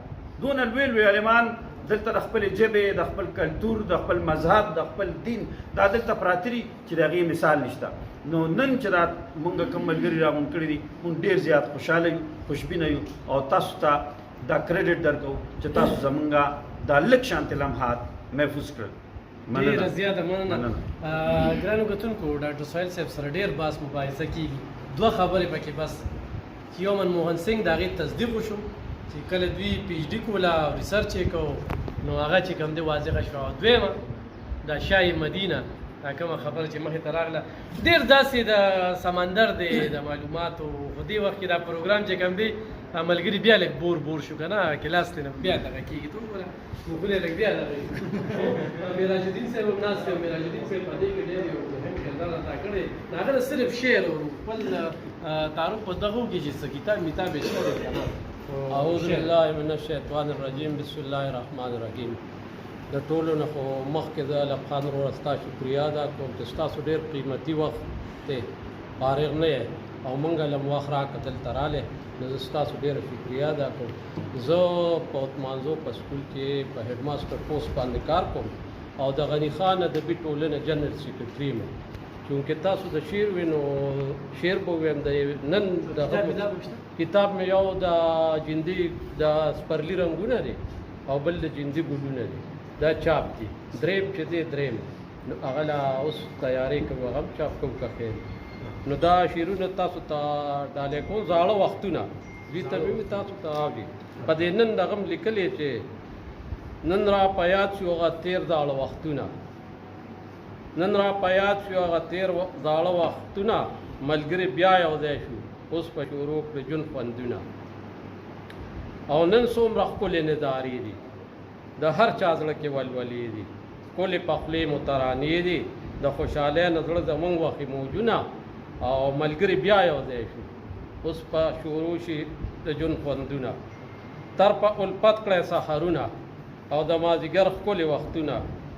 دونه لوی لوی عالمان دلته د خپلې ژبې د خپل کلتور د خپل مذهب د خپل دین دا دلته پراته دي چې د هغې مثال نشته نو نن چې دا مونږ کوم ملګري راغونډ کړي دي مونږ ډېر زیات خوشحاله یو خوشبینه یو او تاسو ته دا کریډټ درکوو چې تاسو زمونږ دا لږ شانتې لمحات محفوظ کړل ډېره زیاته مننه ګرانو کتونکو ډاکټر سهیل صاحب سره ډېر بحث مباحثه کېږي دوه خبرې پکې بس چې یو منموهن سینګ د هغې تصدیق وشو چې کله دوی پی ایچ ډي کوله او ریسرچ یې کوو نو هغه چې کوم دی واضحه شوه او دویمه دا شاهي مدینه دا کومه خبره چې مخې ته راغله ډېر داسې د سمندر دی د معلوماتو خو دې وخت کې دا پروګرام چې کوم دی ملګري بیا لږ بور شو که نه کلاس دی نه بیا دغه کېږي ته وګوره موږ لږ بیا دغه میراج الدین صاحب هم ناست دی میراج الدین صاحب په دې کې ډېر یو مهم کردار ادا کړی د هغه نه صرف شعر او خپل تعارف په دغو کې چې څه کتاب میتاب یې شته دی که نه اعوذ بالله من الشیطان الرجیم بسم الله الرحمن الرحیم د ټولو نه خو مخکې د لبخان وروره ستا شکریا ادا کوم چې ستاسو ډېر قیمتي وخت دی فارغ نه یې او موږ له وخت راکړه دلته رالی نو زه ستاسو ډېره شکریا ادا کوم زه په عثمانزو په سکول کې په هیډ ماسټر پوسټ باندې کار کوم او د غني خان ادبي ټولنې جنرال سیکرټري یم چونکې تاسو د شعر وي نو شعر به ووایم د نن دغه کتاب مې یو د جندي د سپرلي رنګونه دي او بل د جندي ګلونه دي دا چاپ دي دریم چې دی دریم نو هغه لا اوس تیاری کوي هغه هم چاپ کوم که خیر نو دا شعرونه تاسو ته ډالۍ کوم زاړه وختونه دوی ته مې تاسو ته اوري په دې نن دغه م لیکلی چې نن را په یاد شو هغه تېر زاړه وختونه نن را په یاد شو هغه تېر زاړه وختونه ملګري بیا یو ځای شو اوس په شروع کړه ژوند خوندونه او نن څومره ښکلې نظارې دي د هر چا زړه کې ولولې دي ښکلې پخلې مو ترانې دي د خوشحالۍ نه زړه زموږ وخې موجونه او ملګري بیا یو ځای شو اوس په شروع شي د ژوند خوندونه تر په الفت کړی سحرونه او د مازدیګر ښکلې وختونه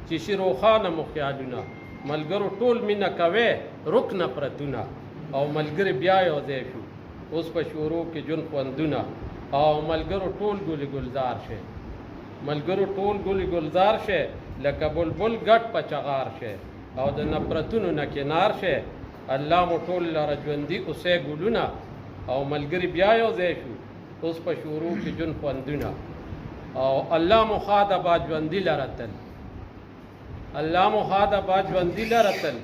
چې شي روښانه مو خیالونه ملګرو ټول مینه کوې رکنه پرتونه او ملګري بیا یو ځای شو اوس په شروع کې ژوند خوندونه او ملګرو ټول ګلې گلزار شي ملګرو ټول ګلې گلزار شي لکه بلبل ګډ په چغار شي او د نفرتونو نه کنار شي الله مو ټول لره ژوندي اوسئ ګلونه او ملګري بیا یو ځای شو اوس په شروع کې ژوند خوندونه او الله مو خاده با ژوندي لره تل الله مو خاده با ژوندي لره تل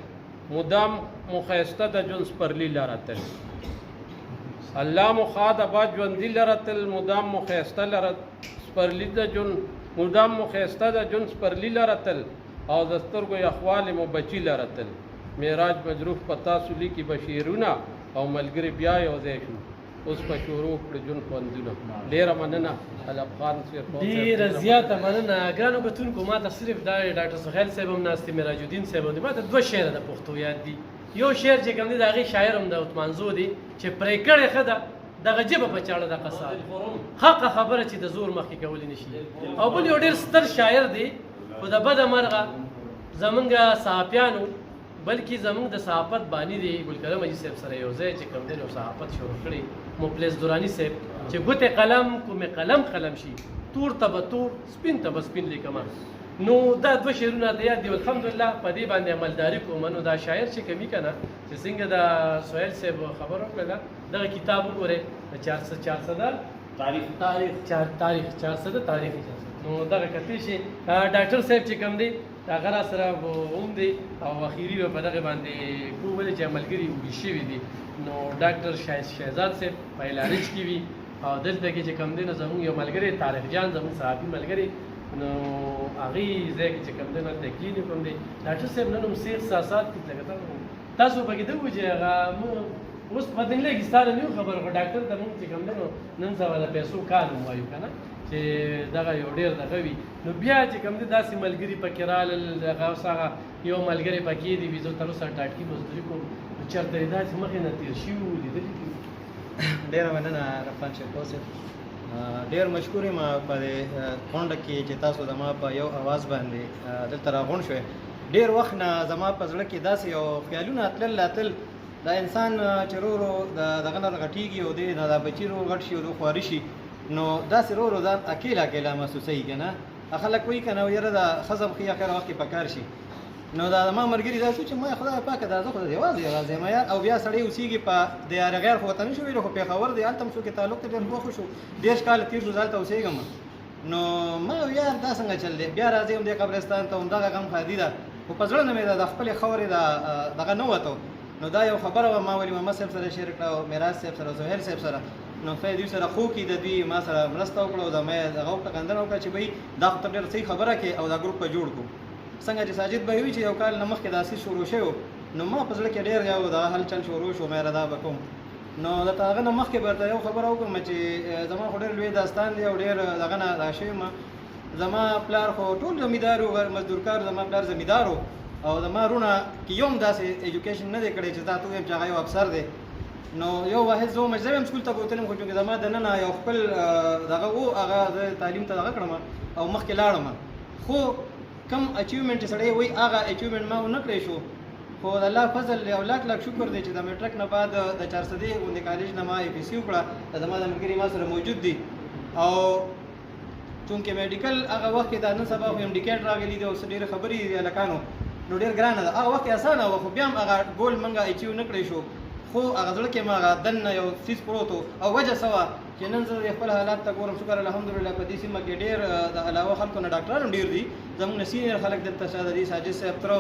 مدام مو ښایسته د ژوند سپرلي لره تل الله مو خاده با ژوندي لره تل مدام مو ښایسته لره سپرلي د ژوند مدام مو ښایسته د ژوند سپرلي لره تل او د سترګو یخوالې مو بچي لره تل معراج مجروح په تاسو لیکي بشیرونه او ملګري بیا یو ځای شو اوس په شروع کړه ژوند خوندونه ډېره مننه الف خان ډېره زیاته مننه ګرانو کتونکو ما ته صرف دا ډاکټر سهیل صاحب هم ناست دي میراج الدین صاحب هم دي ما ته دوه شعره د پښتو یاد دي یو شعر چې کوم دی د هغې شاعر هم د عثمانزو دی چې پرې کړې ښه ده دغه ژبه په چاړه د قصاب حقه خبره چې د زور مخکې کولی نشي. او بل یو ډېر ستر شاعر دی خو د بده مرغه زمونږ صحافیانو بلکې زمونږ د صحافت بانی دی ګلکرم حاجي صاحب سره یو ځای چې کوم دی نو صحافت شروع کړي مفلس دراني صاحب چې ګوتې قلم کومې قلم شي تور ته به تور سپین ته به سپین لیکمه. نو دا دوه شعرونه د یاد دي الحمدلله په دې باندې عملداري کوم. نو دا شاعر چې کمی که نه چې څنګه د سهیل صاحب خبره وکړله دغه کتاب وګورئ د 400 تاریخ نو دغه کتلی شي. ډاکټر صاحب چې کوم دی هغه را سره هم دی او اخیري به په دغه باندې کوم ولې چې ملګري وږي شوي دي. نو ډاکټر شهزاد صاحب په ایلارج کې وي او دلته کې چې کوم دی نو زموږ یو ملګری طارق جان زموږ صحافي ملګری نو هغې ځای کې چې کوم دی نو د کلینیک هم دی. ډاکټر صاحب نن هم سیخ ساسات کې لګه تاسو پکې ده وو چې هغه اوس په دې لګي ستاره نه خبره خو ډاکټر ته موږ چې کوم دی نو نن سبا د پیسو کار وایو که نه چې دغه یو ډېر دغه وي. نو بیا چې کوم دی داسې ملګري پکې رالل دغه اوس هغه یو ملګری پکې دی وي زه تر اوسه ټاټکي مزدوري کوم چېرته یې داسې مخې نه تېر شوي وو لیدلي دي. ډېره مننه رفان شیرپور صاحب ډېر مشکور یم په دې غونډه کې چې تاسو زما په یو اواز باندې دلته راغونډ شوئ. ډېر وخت نه زما په زړه کې داسې یو خیالونه تلل دا انسان چې ورو دغه نه غټېږي او دی دا بچي ورو غټ شي او خواري شي نو داسې ورو ځان اکیلا محسوسوي که نه. خلک وایي که نه یاره دا ښځه به ښي اخر وخت کې په کار شي. نو دا زما ملګري دا شو چې ما خدای پاکه دا زه خو د یوازې یم یار. او بیا سړی اوسېږي په دیار غیر خو وطن شو ویلو خو پېښور دی هلته هم څوک تعلق ته ډېر خوښ شو 10 کاله تېر شو زه هلته اوسېږم. نو ما یار دا څنګه چل دی بیا راځي هم دې قبرستان ته همدغه غم خادي ده خو په زړه نه مې د خپلې خاورې دغه نه وته. نو دا یو خبره وه ما ولي محمد صاحب سره شیر کړه او میراث صاحب سره سهیل صاحب سره نو خیر دوی سره خو کې د دوی ما سره مرسته وکړه او زما یې دغه وکړه کنځنه وکړه چې بهی دا خو ته ډېره صحیح خبره کې او دا ګروپ به جوړ کړو. څنګه چې ساجد به وي چې یو کال نه مخکې دا اسیس شروع شوی نو ما په زړه کې ډېر یو دغه هلچل شروع شو مې دا به کوم. نو د هغه نه مخکې به ورته یو خبره وکړم چې زما خو ډېر لوی داستان دی او ډېر دغه نه دا شوی یم. زما پلار خو ټول زمیندار و مزدورکار زما پلار زمیندار و او زما رونه کې یو هم داسې ایجوکیشن نه دی کړی چې دا ته ووایم چې هغه یو افسر دی. نو یو واحد زه مجذب یم سکول ته بوتلم خو چونکې زما دننه یو خپل دغه و هغه زه تعلیم ته دغه کړم او مخکې لاړم خو کم اچیومنټ چې سړی وایي هغه اچیومنټ ما ونه کړی شو. خو د الله فضل دی او لاک شکر دی چې د میټرک نه بعد د 400 غوندې کالج نه ما APC وکړه زما د ملګري ما سره موجود دي او چونکې میډیکل هغه وخت کې دا نن سبا خو انډیکیټ راغلی دی او څه ډېرې خبرې دي هلکانو نو ډېر ګرانه ده. هغه وخت کې اسانه وه خو بیا هم هغه ګول موږ اچیو نه کړی شو خو هغه زړه کې ما هغه دننه یو څیز پروت و او وجه څه وه چې نن زه خپل حالات ته ګورم شکر الحمدلله په دې سیمه کې ډېر د علاوه خلکو نه ډاکټران هم ډېر دي زموږ نه سینیر خلک دلته شاته دي ساجد صاحب تره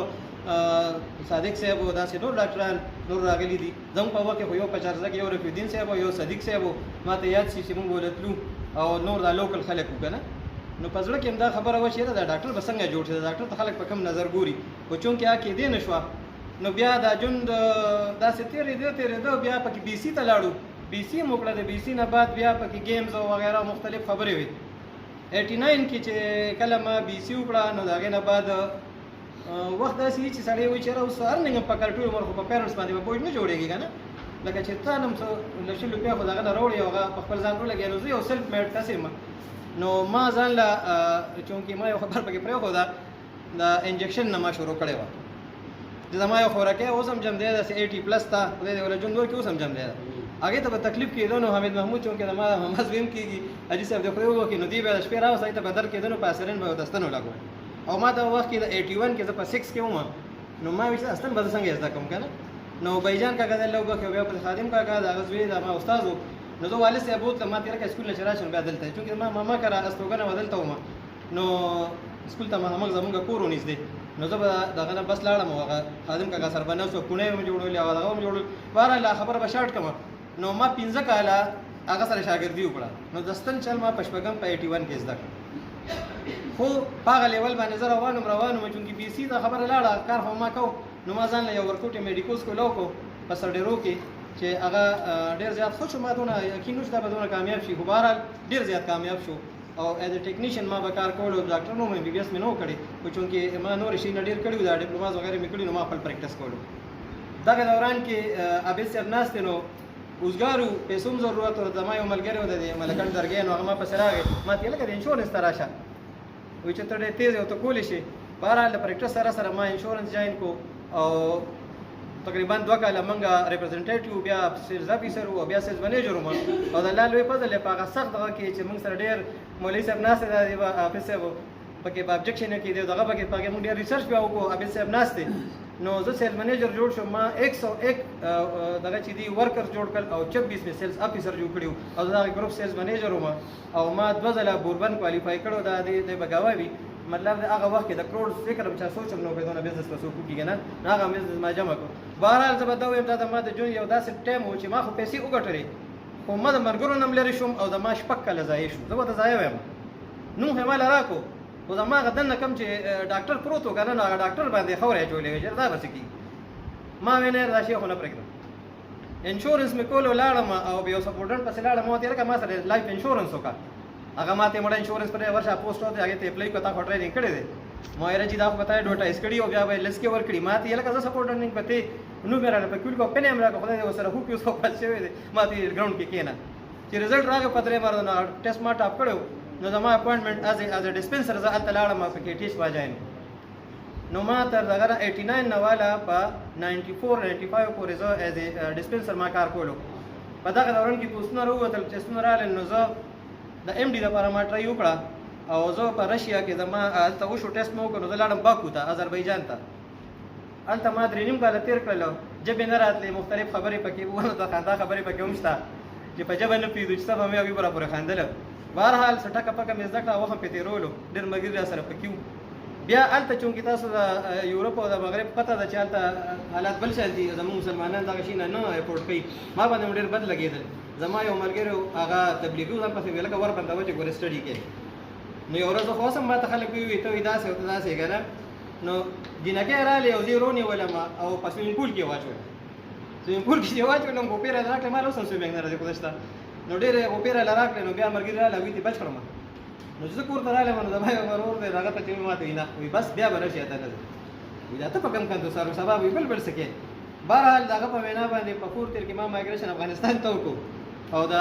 صادق صاحب او داسې نور ډاکټران نور راغلي دي. زموږ په وخت کې خو یو په چارزه کې یو رفیع الدین صاحب او یو صدیق صاحب ما ته یاد شي چې موږ ولتلو او نور دا لوکل خلک وو که نه. نو په زړه کې هم دا خبره وه چې دا ډاکټر به څنګه جوړ شي د ډاکټر ته خلک په کم نظر ګوري خو چونکې هغه کېدې نه شوه نو بیا دا ژوند داسې تېرېده بیا پکې BC ته لاړو BC مو کړه د BC نه بعد بیا پکې گیمز او وغیره مختلف خبرې وې. 89 کې چې کله ما BC وکړه نو د هغې نه بعد وخت داسې وي چې سړی وایي چې اوس ارننګ هم پکار ټول عمر خو په پیرنټس باندې به بوج نه جوړېږي که نه لکه چې تا هم څه له 100 روپۍ خو د هغه نه راوړي او هغه په خپل ځان ولګېږي نو زه یو سیلف میډ کس یم. نو ما ځان له چونکې ما یو خبر پکې پرېښوده د انجکشن نه ما شروع کړې وه زما یو خوراکۍ اوس هم جم دی داسې 80+ ته خدای دې ولې ژوند ورکړي اوس هم جم دی هغې ته به تکلیف کېده نو حمید محمود چونکې زما مزد ویم کېږي حاجي صاحب دې خدای وکړي نو دوی به د شپې راوست هغې ته به در کېده نو په اسرین به ورته ستن ولګول او ما دغه وخت کې د 81 کې زه په 6 کې وم نو ما ویل چې استن به زه څنګه زده کوم که نه. نو بایجان کاکا د الله وبخښي او بیا په خادم کاکا د هغه زوی د ما استاد و نو زه والد صاحب بوتلم ما تېره کړه سکول نه چې راشم بیا دلته چونکې ما ماما کره استوګنه وه دلته وم نو سکول ته مخامخ زمونږ کور و نږدې نو زه به دغه نه بس لاړم او هغه خادم کاکا سره به ناست و کونۍ هم جوړولې او دغه هم جوړول بهرحال خبره به شارټ کړم. نو ما 15 کاله هغه سره شاګردي وکړه نو د ستن چل ما په شپږم په 81 کې زده کړه خو په هغه لیول باندې زه روان وم چونکې BC دا خبره لاړه کار خو ما کو نو ما ځان له یو ورکوټ میډیکل سکول وکړو په سرډیرو کې چې هغه ډېر زیات ښه شو ما دونه یقین نه شو دا به دونه کامیاب شي خو بهرحال ډېر زیات کامیاب شو او ایز ا ټیکنیشین ما به کار کول او ډاکټر نو مې MBBS مې نه و کړی خو چونکې ما نور شي نه ډېر کړي وو دا ډیپلوماز وغیرہ مې کړي نو ما خپل پریکټس کولو. دغه دوران کې عابد صاحب ناست نو اوسګارو پیسو هم ضرورت و زما یو ملګری و د دې ملکن درګۍ نو هغه ما پسې راغی ما ته لکه د انشورنس ته راشه وایي چې ته ډېر تیز یې او ته کولی شي بهرحال د پریکټس سره ما انشورنس جاین کو او تقریبا 2 کاله موږ ریپرزنټیټیو بیا سیلز افیسر او بیا سیلز منیجر وم او د الله لوی فضل په هغه سخت دغه کې چې موږ سره ډېر مولوي صاحب ناست دی د حافظ صاحب پکې په ابجیکشن کې دی دغه پکې موږ ډېر ریسرچ بیا وکړو حافظ صاحب ناست دی نو زه سیلز منیجر جوړ شوم ما 101 دغه چې دی ورکرز جوړ کړل او 26 مې سیلز افیسر جوړ کړیو او دغه ګروپ سیلز منیجر وم او ما 2 ځله بوربن کوالیفای کړو دا د بګاوي مطلب هغه وخت کې د کروڑ فکر چې سوچم نو په دونه بزنس په سو کوږي کنه هغه بزنس ما جمع کړ بهرحال زه به دا وایم دا د ما د جون یو داسې ټایم و چې ما خو پیسې وګټلې خو ما د مرګرو نم لري شوم او د ما شپږ کاله ضایع شو زه به ته ضایع وایم نو هم مال راکو خو د ما غدن کم چې ډاکټر پروت و کنه هغه ډاکټر باندې خورې چولې وي دا بس کی ما وینه راشي خو نه پرېږدم انشورنس مې کول ولاړم او بیا سپورټر پسې لاړم او تیر کا ما سره لایف انشورنس وکړه هغه ماته مړ انشورنس پر ورشه پوسټ هوته هغه ته اپلای کوتا خو ټریننګ کړی دی ما یې راځي دا بتاي ډوټا اسکړی او بیا به لس کې ور کړی ماته یې لکه سپورټر ننګ پته نو مې راځه په کول کو پنه امرا کو خدای وسره هو پیوس په شوی دی ماته ګراوند کې کېنا چې رزلټ راغی پترې مار نو ټیسټ ما ټاپ کړو نو زما اپوینټمنټ از ا ډسپنسر زه اتل لاړم په کې ټیسټ واجاین نو ما تر دغه 89 نواله په 94 95 پورې زه از ا ډسپنسر ما کار کولو په دغه دوران کې پوسټنر ووتل چې سنورال نو زه د ام ډي لپاره ما ټرای وکړه او زه په رشیا کې زما هلته وشو ټیسټ مو وکړو زه لاړم باکو ته آذربایجان ته هلته ما 3 نیم کاله تېر کړل جبې نه راتلې مختلف خبرې پکې وونه د خندا خبرې پکې هم شته چې په ژبه نه پوهېدو چې څه به مې هغوی به راپورې خندله بهرحال څه ټکه پکه مې زده کړه وخت مې تېرولو ډېر ملګري را سره پکې وو بیا هلته چونکې تاسو د یورپ او د مغرب پته ده چې هلته حالات بل شان دي زموږ مسلمانان دغه شي نه افورډ کوي ما باندې ډېر بد لګېدل زما یو ملګری هغه تبلیغي ځان پسې ویل که ور بندوه چې ګورې سټډي کوي نو یو ورځ خو اوس هم ماته خلک وایي ته وایي داسې او ته داسې که نه نو جینکۍ راغلې او زه یې رونیولم او په سویمینګ پول کې یې واچولم سویمینګ پول کې چې یې واچولم غوپېره یې راکړې ما اوس هم سویمینګ نه راځي خو شته نو ډېرې غوپېره یې راکړې نو بیا ملګري راغله هغوی ته بچ کړم نو چې زه کور ته رالم نو زما یو ورور دی هغه ته چې مې ماته وایي نه وایي بس بیا به راشي ته نه ځي وایي دا ته په کوم کندو سارو سبا وایي بل بل څه کې بهرحال د هغه په وینا باندې په کور تېر کې ما مایګریشن افغانستان ته وکړو او د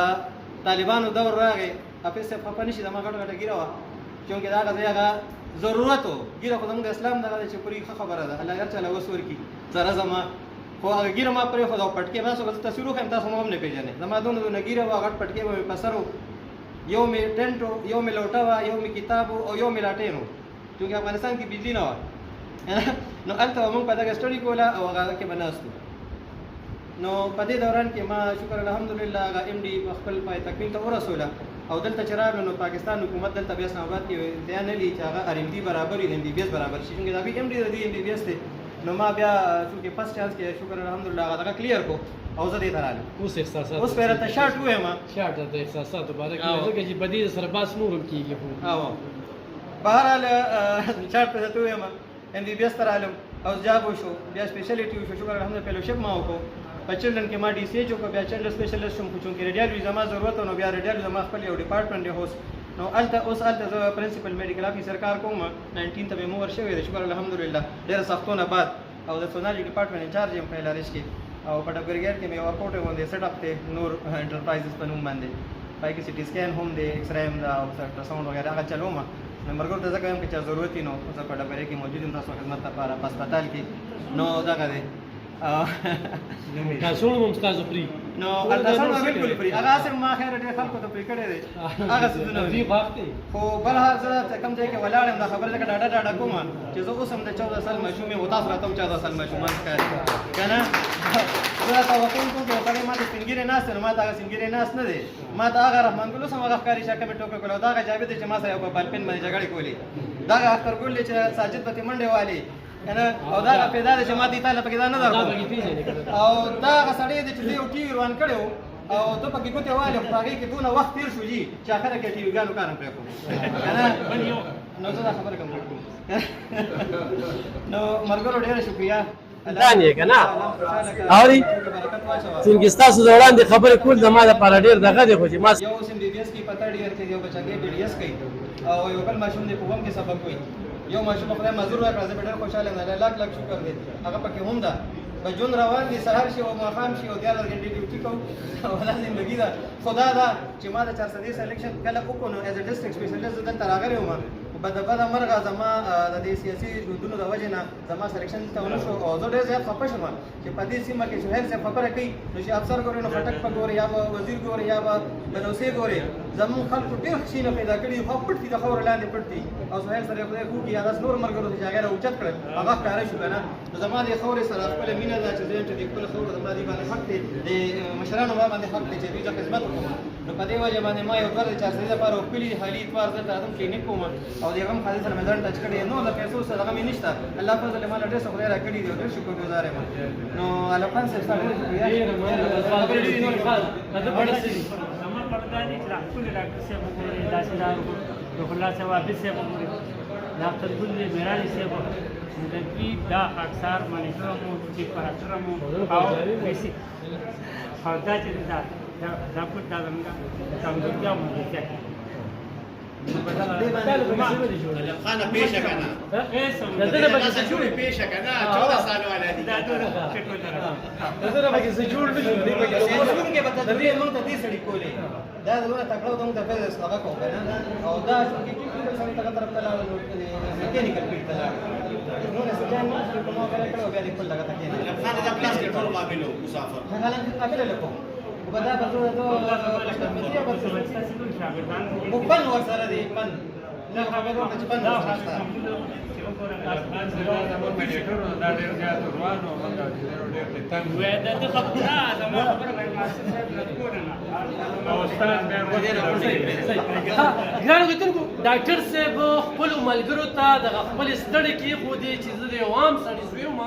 طالبانو دور راغی حافظ صاحب خفه نه شي زما ګټه ګټه ګیره وه چونکې د هغه ځای هغه ضرورت و ګیره خو زموږ د اسلام دغه دی چې پوره ښه خبره ده الله هر چا له وس ورکړي سره زما خو هغه ګیره ما پرېښوده او پټکې ما څوک زه تصویر وښیم تاسو مو هم نه پېژنئ زما دونه دونه ګیره وه غټ پټکې به مې په سر و یو مې ټنټ و یو مې لوټه وه یو مې کتاب و او یو مې لاټین و چونکې افغانستان کې بجلي نه وه نو هلته به مونږ په دغه سټډي کوله او هغه کې به ناست وو نو په دې دوران کې ما شکر الحمدلله هغه ایم ډي په خپل پای تکمیل ته ورسوله او دلته چې راغلو نو پاکستان حکومت دلته بیا اسلام آباد کې ځای نه لي چې هغه آر ایم ډي برابر وي د ایم بي بي ایس برابر شي چونکې د هغوی ایم ډي د دې ایم بي بي ایس دی نو ما بیا چونکې فسټ چانس کې شکر الحمدلله هغه دغه کلیر کو او زه دې ته رالم اوس احساسات اوس به راته شارټ ووایم شارټ د احساساتو باره کې ځکه چې په دې سره بحث نور هم کېږي خو بهرحال شارټ پې درته ووایم ایم بي بي ایس ته رالم او جاب وشو بیا سپیشلیټي وشو شکر الحمدلله فیلوشپ ما وکړو په چلډرن کې ما ډي سی ایچ وکړه بیا چلډر سپیشلیسټ شوم خو چونکې ریډیالوجي زما ضرورت و نو بیا ریډیالوجي زما خپل یو ډپارټمنټ دی هوس نو اوس هلته زه پرنسپل میډیکل افیسر کار کوم 19 ته مې مو ورشوی دی شکر الحمدلله ډېره سختونه بعد او د سونالوجي ډپارټمنټ انچارج یم په ایلارش کې او په ډبرګیر کې مې یو ورکاوټ غوندې سیټ اپ دی نور انټرپرایزز په نوم باندې پای کې سی ټي سکین هم دی ایکس رے هم ده او الټراساؤنډ وغیره هغه چلوم نو ملګرو ته ځکه وایم که چا ضرورت وي نو زه په ډبرې کې موجود یم تاسو خدمت لپاره په هسپتال کې نو دغه دی کاسوړ هم ستاسو پرې نو الټراساؤنډ بالکل پرې هغه اصل ما خیر ډېر خلکو ته پرې کړی دی هغه څیزونه خو بهرحال زه کوم ځای کې ولاړ یم دا خبره ځکه ډاډه کوم چې زه اوس هم د 14 سال ماشوم یم او تاسو راته هم 14 سال ماشومان ښکاري که نه زه راته وکوم کوم چې یو سړی ما ته سپین ږیری ناست دی نو ما ته هغه سپین ږیری ناست نه دی ما ته هغه رحمان ګل اوس هم هغه ښکاري شکه مې ټوکه کړې او دا هغه جاوید دی چې ما سره یو په بالپین باندې جګړې کولې دا هغه اخترګل دی چې ساجد پسې منډې والې او دا هغه پیدا دی چې ما دې تا له پکې دا نه درکړو او دا هغه سړی دی چې دی یو ټي وي روان کړی و او ته پکې ګوتې والې خو په هغې کې دونه وخت تېر شو جي چې اخره کې ټي ویګانو کار هم پرېښود که نه نو زه دا خبره کمپلیټ کوم نو ملګرو ډېره شکریه دان یې که نه اوري چونکې ستاسو د وړاندې خبرې کول زما دپاره ډېر دغه دی خو چې ما یو اوس ایم بي بي ایس کې په تھرډ ایئر کې یو بچنګې بي ډي ایس کوي او یو بل ماشوم دی په وم کې سبق کوي یو ماشوم خدای معذور راکړه زه به ډېر خوشحاله یم الله لاک لاک شکر دی هغه پکې هم ده به ژوند روان دي سهار شي او ماښام شي او 11 غنټې ډیوټي کوو او دا زندګي ده خو دا ده چې ما د 400 سلیکشن کله وکړو نو ایز ا ډسټرکټ سپیشلیسټ زه دلته راغلی وم بده مرغه زما د دې سیاسي دودونو د وجې نه زما سلیکشن ته ونه شو او زه ډېر زیات خفه شوم چې په دې سیمه کې سهیل صاحب خبره کوي نو چې افسر ګوري نو خټک په ګوري یا به وزیر ګوري یا به بنوسي ګوري زموږ خلکو ډېر شیونه پیدا کړي خو پټ دي د خبرو لاندې پټ دي او سهیل سره خدای کوي یا داس نور ملګرو چې هغه اوچت کړل هغه ښکاره شو که نه نو زما د خبرې سره خپله مینه ده چې زه یم چې د خپل خبرو زما دې باندې حق دی د مشرانو باندې حق دی چې دوی ته خدمت وکړم نو په دې وجه باندې ما یو 400 لپاره وکړي حالي اتوار دلته راځم کلینیک کوم او د هغه خالي سره مې ځان ټچ کړی نو د پیسو سره هغه مې نشته الله فضل ما له ډېر څه خدای راکړي دي او ډېر شکر ګزار یم نو علي خان صاحب ستاسو زما پردا دي چې ټول ډاکټر صاحب وګوري داسې دا روح الله صاحب حافظ صاحب وګوري ډاکټر ګل میرانی صاحب د دوی دا اکثر مانیټر مو چې پراتر مو او بیسیک او دا چې دا پټ دا زموږ کمزورتیا مو دي خانه پیشه کنه دغه به څه جوړ پیشه کنه 14 سال والا دي دغه به څه جوړ نشي دغه کې به تدریس موږ ته دې سړي کولې دا دغه تکړه دوم ته فیض هغه کو کنه او دا چې ټیکنیکل سره څنګه طرف ته لاړ میکانیکل فیلډ ته لاړ نو نه سجان ما کومه کړو بیا دې خپل لګا تکې نه خانه دا کلاس کې ټول قابلو مسافر هغه لن قابل له وبدا برضو وبن ورسره دي بن لا خبر ورته چې بن ورسره ګرانو کتونکو ډاکټر صاحب خپلو ملګرو ته دغه خپلې ستړې کېښودې چې زه د یو عام سړي زوی یم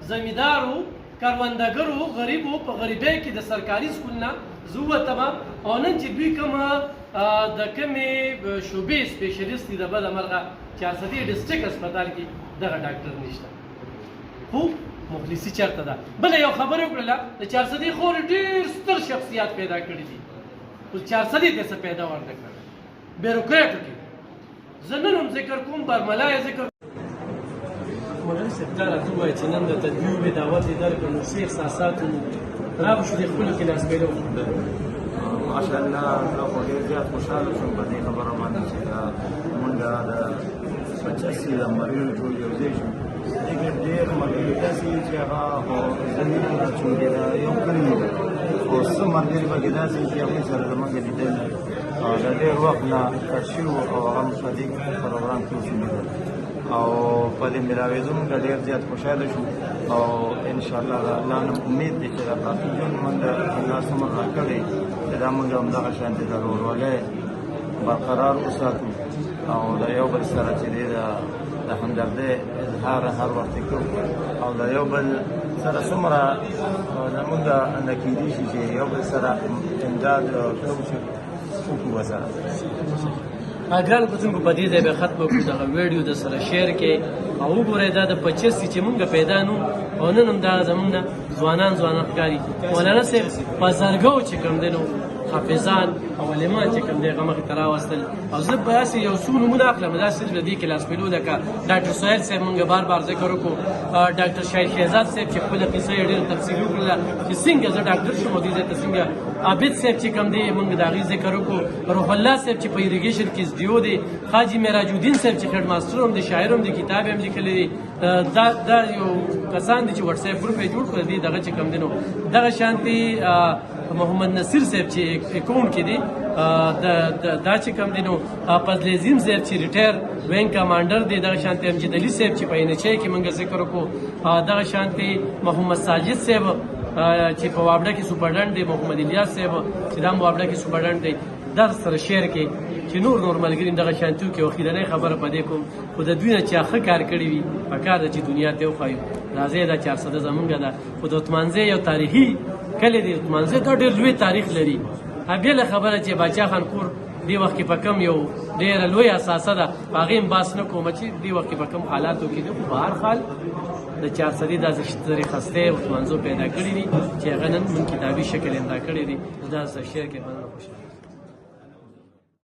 زمیندارو کروندګرو غریبو په غریبۍ کې د سرکاري سکول نه زه ووتم او نن چې دوی کومه د کومې شعبې سپیشلیست دي د بده مرغه 400 ډسټرکټ هسپتال کې دغه ډاکټر نشته خو مخلصي چېرته ده بله یو خبره وکړله د 400 خورې ډېر ستر شخصیات پیدا کړي دي خو 400 ته څه پیدا ورنه کړل بیروکریټو کې زه نن هم ذکر کوم برملا یې ذکر مولوي صاحب دا راته ووایه چې نن د تدبیر مې دعوت یې درکړ نو څه احساسات مو راغو شو د خپلو کې لاس ماشاءالله زه خو ډېر زیات خوشحاله شوم په دې خبره باندې چې دا مونږ د 85 د مریضو ټول یو ځای شو دې کې ډېر ملګري داسې چې هغه خو زمینه نه چونکې دا یو کلي وو خو څه ملګري پکې داسې چې هغوی سره زموږ لیدل او د ډېر وخت نه کټ شوي وو او هغه موږ په دې پروګرام کې وشولیدل او په دې ملاوېدو موږ ډېر زیات خوشحاله شو او انشاءالله د الله نه امید دی چې د باقي ژوند موږ الله څومره راکړی چې دا موږ همدغه شانتې د ورورولۍ برقرار وساتو او د یو بل سره چې دی د همدردۍ اظهار هر وخت کوو او د یو بل سره څومره زموږ نه کېدی شي چې یو بل سره امداد کوو چې وکړو ورسره ګرانو کتونکو په دې ځای به ختمه کړو دغه ویډیو د سره شیر کې او وګورئ دا د 25 چې مونږ پیدا نو او نن هم دا زمونږ نه ځوانان ښکاري مولانا صاحب په زرګو چې کوم دی نو حافظان او علمان چې کوم دی هغه مخې ته راوستل او زه به داسې یو څو نومونه اخلم دا صرف د دې کلاس پیلو لکه ډاکټر سهیل صاحب مونږ بار ذکر وکړو ډاکټر شاهد شهزاد صاحب چې خپله قصه یې ډېره تفصیلي وکړله چې څنګه زه ډاکټر شوم او دې ځای ته څنګه عابد صاحب چې کوم دی مونږ د هغې ذکر وکړو روح الله صاحب چې په اریګیشن کې زدیو دی حاجي معراج الدین صاحب چې هیډ ماسټر هم دی شاعر هم دی کتاب هم لیکلی دی دا یو کسان دي چې وټساپ ګروپ یې جوړ کړی دی دغه چې کوم دی نو دغه شانتې محمد نصیر صاحب چې اکاونټ کې دی دا چې کوم دی نو فضل عظیم صاحب چې ریټایر وینګ کمانډر دی دغه شانتې امجد علي صاحب چې په NHI کې موږ ذکر وکړو دغه شانتې محمد ساجد صاحب چې په وابډه کې سوپرډنټ دی محمد الیاس صاحب چې دا وابډه کې سوپرډنټ دی در سره شعر کې چې نور ملګري دغه شانتیو کې اخیرنۍ خبره پدې کوم خو د دوی نه چې ښه کار کړی وي پکار ده چې دنیا ته وښایو راځئ دا 400 زمونږ ده خو د عثمانزی یو تاریخي کلی دی عثمانزی دا ډېر لوی تاریخ لري بېله خبره چې باچا خان کور دې وخت کې په کم یو ډېره لوی اساسه ده په هغې هم بحث نه کوم چې دې وخت کې په کم حالاتو کې دي خو په هر حال د 400 داسې طریقې عثمانزو پیدا کړي دي چې هغه نن موږ کتابي شکل یې را کړی دی دا شعر کې باندې خوشاله